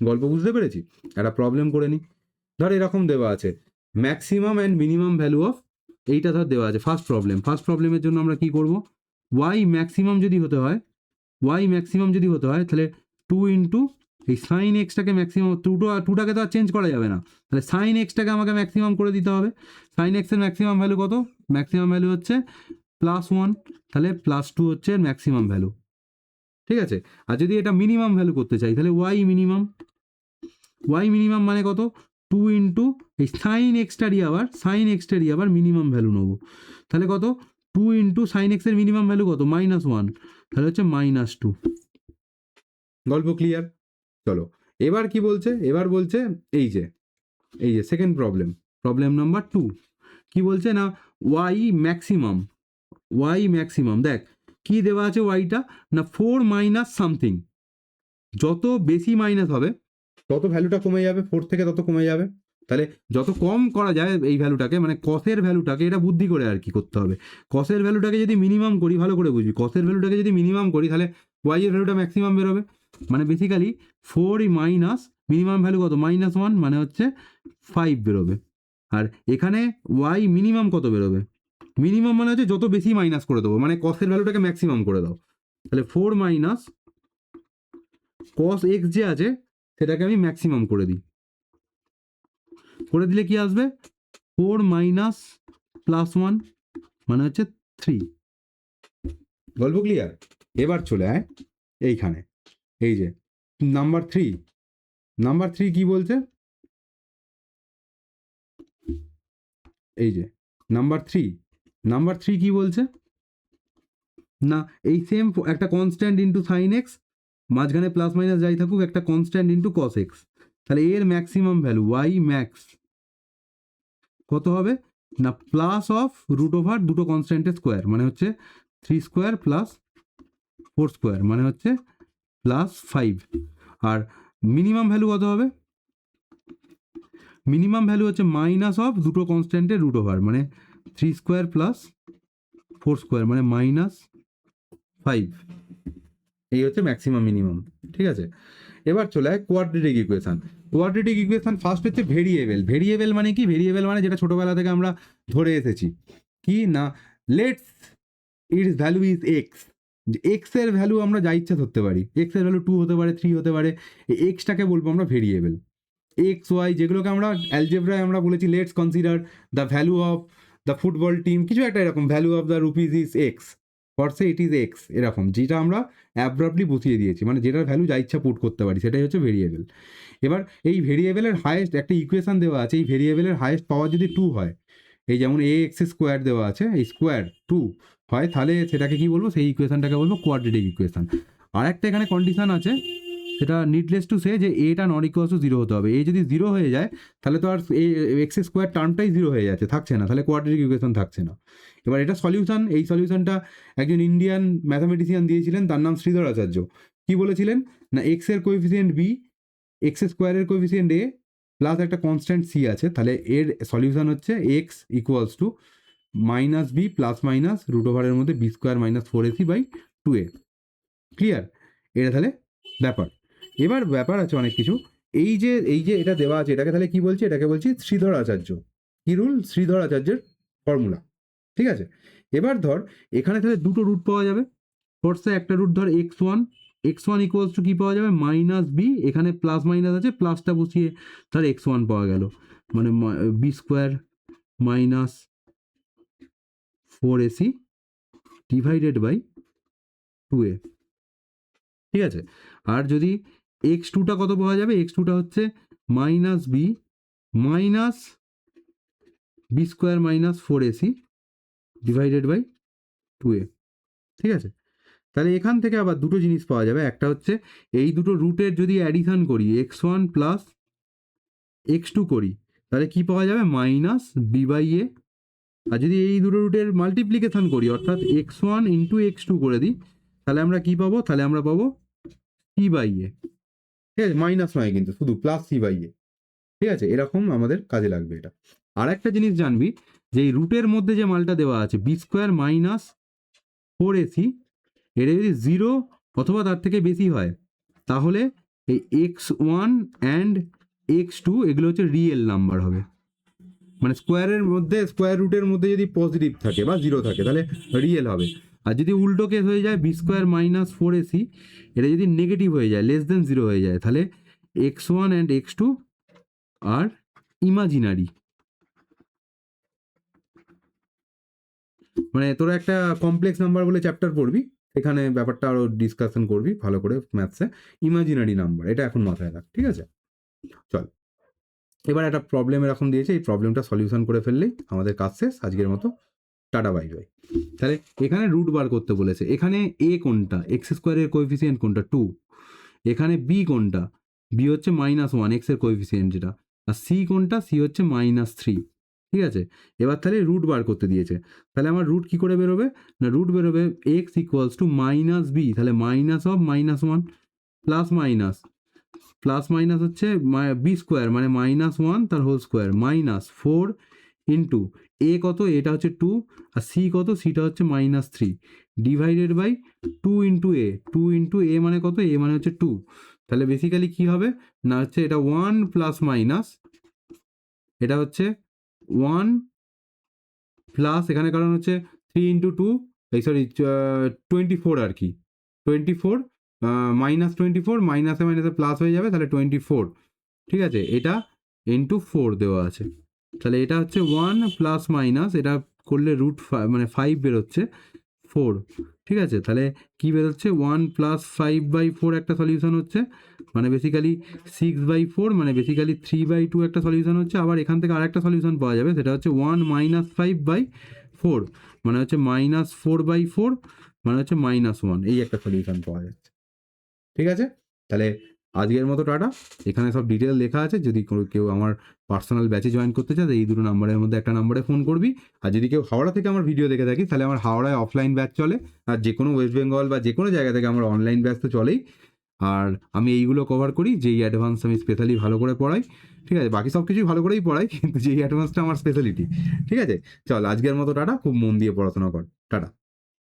গল্প বুঝতে পেরেছি? একটা প্রবলেম করে নিই, ধর এরকম দেওয়া আছে maximum and minimum value of, এইটা ধর দেওয়া আছে ফার্স্ট প্রবলেমের জন্য আমরা কি করব, y ম্যাক্সিমাম যদি হতে হয়, তাহলে 2 ইন্টু এই সাইন এক্সটাকে ম্যাক্সিমাম, টুটাকে তো আর চেঞ্জ করা যাবে না, তাহলে সাইন এক্সটাকে আমাকে ম্যাক্সিমাম করে দিতে হবে। সাইন এক্সের ম্যাক্সিমাম ভ্যালু কত, ম্যাক্সিমাম ভ্যালু হচ্ছে +1, তাহলে +2 হচ্ছে ম্যাক্সিমাম ভ্যালু, ঠিক আছে। আর যদি এটা মিনিমাম ভ্যালু করতে চাই, তাহলে y মিনিমাম মানে কত, 2 ইন্টু এই সাইন এক্সটারই আবার মিনিমাম ভ্যালু নেবো, তাহলে কত, 2 ইন্টু সাইন এক্সের মিনিমাম ভ্যালু কত, -1, তাহলে হচ্ছে -2। গল্প ক্লিয়ার? চলো, এবার কি বলছে, এবার বলছে এই যে সেকেন্ড প্রবলেম নাম্বার 2, কি বলছে না, y ম্যাক্সিমাম, দেখ কি দেওয়া আছে ওয়াইটা না, 4 মাইনাস সামথিং, যত বেশি মাইনাস হবে তত ভ্যালুটা কমে যাবে, 4 থেকে তত কমে যাবে, তাহলে যত কম করা যায় এই ভ্যালুটাকে, মানে কসের ভ্যালুটাকে, এটা বুদ্ধি করে আর কি করতে হবে, কসের ভ্যালুটাকে যদি মিনিমাম করি, ভালো করে বুঝবি, কসের ভ্যালুটাকে যদি মিনিমাম করি তাহলে ওয়াই এর ভ্যালুটা ম্যাক্সিমাম বেরোবে, মানে বেসিক্যালি 4 মাইনাস মিনিমাম ভ্যালু কত, -1, মানে হচ্ছে 5 বেরোবে, আর এখানে ওয়াই মিনিমাম কত বেরোবে, মিনিমাম মানে হচ্ছে যত বেশি মাইনাস করে দেবো, মানে কসের ভ্যালুটাকে ম্যাক্সিমাম করে দাও, তাহলে 4 মাইনাস কস এক্স যে আছে সেটাকে আমি ম্যাক্সিমাম করে দিই, করে দিলে কি আসবে, 4 মাইনাস +1 মানে হচ্ছে 3। গল্প ক্লিয়ার? এবার চলে আয় এইখানে, এই যে নাম্বার থ্রি কি বলছে, এই যে নাম্বার থ্রি কি বলছে না, এই সেম একটা কনস্ট্যান্ট ইন্টু সাইন এক্স, মাঝখানে প্লাস মাইনাস যাই থাকুক, একটা কনস্ট্যান্ট ইন্টু কস এক্স, তাহলে এর ম্যাক্সিমাম ভ্যালু ওয়াই ম্যাক্স কত হবে না, প্লাস অফ রুট ওভার দুটো কনস্ট্যান্টের স্কোয়ার, মানে হচ্ছে 3 স্কোয়ার প্লাস 4 স্কোয়ার, মানে হচ্ছে +5। আর মিনিমাম ভ্যালু কত হবে, মিনিমাম ভ্যালু হচ্ছে মাইনাস অফ দুটো কনস্ট্যান্টের রুট ওভার, মানে 3 স্কোয়ার প্লাস 4 স্কোয়ার, মানে -5। এই হচ্ছে ম্যাক্সিমাম মিনিমাম, ঠিক আছে। এবার চলে আয় quadratic equation. Quadratic equation first হচ্ছে ভেরিয়েবল মানে কি, ভেরিয়েবল মানে যেটা ছোটবেলা থেকে আমরা ধরে এসেছি কি না, let's it's value is x, যে এক্স এর ভ্যালু আমরা যা ইচ্ছা ধরতে পারি, এক্স এর ভ্যালু 2 হতে পারে, 3 হতে পারে, এই এক্সটাকে বলবো আমরা ভেরিয়েবল। এক্স ওয়াই যেগুলোকে আমরা অ্যালজেব্রায় আমরা বলেছি let's consider the value of the football team, কিছু একটা এরকম, value of the rupees is X, ফরসে ইট ইজ এক্স, এরকম যেটা আমরা অ্যাব্রাপ্টলি বসিয়ে দিয়েছি, মানে যেটার ভ্যালু যা ইচ্ছা পুট করতে পারি, সেটাই হচ্ছে ভেরিয়েবল। এবার এই ভেরিয়েবলের হায়েস্ট একটা ইকুয়েশন দেওয়া আছে, এই ভেরিয়েবলের হায়েস্ট পাওয়ার যদি 2 হয়, এই যেমন এ এক্স স্কোয়ার দেওয়া আছে, এই স্কোয়ার 2 হয়, তাহলে সেটাকে কি বলবো, সেই ইকুয়েশনটাকে বলবো কোয়াড্রেটিক ইকুয়েশন। আর একটা এখানে কন্ডিশন আছে, সেটা নিডলেস টু সে, যে এটা নট ইকুয়াল টু 0 হতে হবে। এ যদি 0 হয়ে যায় তাহলে তো আর এক্স স্কোয়ার টার্মটাই 0 হয়ে যাচ্ছে, থাকছে না, তাহলে কোয়াড্রেটিক ইকুয়েশন থাকছে না। এবার এটা সলিউশন, এই সলিউশনটা একজন ইন্ডিয়ান ম্যাথামেটিশিয়ান দিয়েছিলেন, তার নাম শ্রীধর আচার্য। কি বলেছিলেন না, এক্স এর কোএফিসিয়েন্ট বি, এক্স স্কোয়ারের কোএফিসিয়েন্ট এ, প্লাস একটা কনস্ট্যান্ট সি আছে, তাহলে এর সলিউশন হচ্ছে X equals to -b plus minus root ওভারের মধ্যে বি স্কোয়ার -4ac/2a। ক্লিয়ার? এটা তাহলে ব্যাপার। এবার ব্যাপার আছে অনেক কিছু, এই যে এটা দেওয়া আছে, এটাকে তাহলে কি বলছি, এটাকে বলছি শ্রীধর আচার্য। কি রুল? শ্রীধর আচার্যের ফর্মুলা, ঠিক আছে। এবার ধর এখানে তাহলে দুটো রুট পাওয়া যাবে, ফোর্সে একটা রুট ধর x1 ইকুয়ালস টু কি পাওয়া যাবে, -b, এখানে প্লাস মাইনাস আছে, প্লাসটা বসিয়ে ধর x1 পাওয়া গেল, মানে B square -4ac divided by 2a, ঠিক আছে। আর যদি x2টা কত পাওয়া যাবে, x2টা হচ্ছে -b minus B square -4ac divided by 2a, ঠিক আছে। তাহলে এখান থেকে আবার দুটো জিনিস পাওয়া যাবে, একটা হচ্ছে এই দুটো রুটের যদি অ্যাডিশন করি x1 প্লাস x2 করি, তাহলে কি পাওয়া যাবে, -b/a। আর যদি এই দুটো রুটের মাল্টিপ্লিকেশন করি, অর্থাৎ x1 ইন্টু x2 করে দিই, তাহলে আমরা কি পাবো, তাহলে আমরা পাবো c/a, ঠিক আছে, মাইনাস নয় কিন্তু, শুধু প্লাস c/a, ঠিক আছে। এরকম আমাদের কাজে লাগবে এটা। আর একটা জিনিস জানবি, যে এই রুটের মধ্যে যে মালটা দেওয়া আছে বি স্কোয়ার -4ac, এটা যদি 0 অথবা তার থেকে বেশি হয়, তাহলে এই x1 অ্যান্ড x2 এগুলো হচ্ছে রিয়েল নাম্বার হবে, মানে স্কোয়ারের মধ্যে, স্কোয়ার রুটের মধ্যে যদি পজিটিভ থাকে বা 0 থাকে তাহলে রিয়েল হবে। আর যদি উল্টো কেস হয়ে যায়, বি স্কোয়ার -4ac, এটা যদি নেগেটিভ হয়ে যায়, <0 হয়ে যায়, তাহলে x1 and x2 R imaginary. মানে তোরা একটা কমপ্লেক্স নাম্বার বলে চ্যাপ্টার পড়বি, এখানে ব্যাপারটা আরো ডিসকাশন করবি ভালো করে ম্যাথসে, ইমাজিনারি নাম্বার, এটা এখন মাথায় রাখ, ঠিক আছে। চল, এবার একটা প্রবলেম এরকম দিয়েছে, এই প্রবলেমটা সলিউশন করে ফেললেই আমাদের কাজ শেষ আজকের মতো। Tata bye bye. তাহলে এখানে রুট বার করতে বলেছে, এখানে এ কোনটা, এক্স স্কোয়ারের কোএফিসিয়েন্ট কোনটা 2, এখানে বি কোনটা, বি হচ্ছে -1 এক্স এর কোএফিসিয়েন্ট যেটা, আর সি কোনটা, সি হচ্ছে -3, ঠিক আছে। এবার তাহলে রুট বার করতে দিয়েছে, তাহলে আমার রুট কি করে বেরোবে না, রুট বেরোবে এক্স ইকুয়ালস টু -b, তাহলে minus of -1 plus minus, plus minus হচ্ছে বি স্কোয়ার মানে -1 তার হোল স্কোয়ার -4 ইন্টু এ কত, এটা হচ্ছে 2, আর সি কত, সিটা হচ্ছে -3 divided by 2 into A, 2 into A মানে কত, এ মানে হচ্ছে 2। তাহলে বেসিক্যালি কি হবে না, হচ্ছে এটা 1 প্লাস মাইনাস, এটা হচ্ছে 1 প্লাস, এখানে কারণ হচ্ছে 3 ইন্টু 2, এই সরি 24 আর কি, 24 -24 মাইনাসে মাইনাসে প্লাস হয়ে যাবে, তাহলে 24, ঠিক আছে। এটা ইন্টু 4 দেওয়া আছে, তাহলে এটা হচ্ছে 1 প্লাস মাইনাস, এটা করলে রুট মানে 5 বেরোচ্ছে 4, ঠিক আছে। তাহলে কি বেরোচ্ছে, 1 + 5/4 একটা সলিউশন হচ্ছে, মানে বেসিক্যালি 6/4 মানে বেসিক্যালি 3/2 একটা সলিউশন হচ্ছে। আবার এখান থেকে আরেকটা সলিউশন পাওয়া যাবে, সেটা হচ্ছে 1 - 5/4 মানে হচ্ছে -4/4 মানে হচ্ছে -1, এই একটা সলিউশন পাওয়া যাচ্ছে। ঠিক আছে, তাহলে আজকের মতো টাটা। এখানে সব ডিটেল লেখা আছে, যদি কেউ আমার পার্সোনাল ব্যাচে জয়েন করতে চায় এই দুটো নাম্বারের মধ্যে একটা নাম্বারে ফোন করবি। আর যদি কেউ হাওড়া থেকে আমার ভিডিও দেখে থাকিস তাহলে আমার হাওড়ায় অফলাইন ব্যাচ চলে, আর যে কোনো ওয়েস্ট বেঙ্গল বা যে কোনো জায়গা থেকে আমার অনলাইন ব্যাচ তো চলেই। আর আমি এইগুলো কভার করি, যেই অ্যাডভান্স আমি স্পেশালি ভালো করে পড়াই। ঠিক আছে, বাকি সব কিছুই ভালো করেই পড়াই, কিন্তু যেই অ্যাডভান্সটা আমার স্পেশালিটি। ঠিক আছে, চল আজকের মতো টাটা, খুব মন দিয়ে পড়াশোনা কর, টাটা।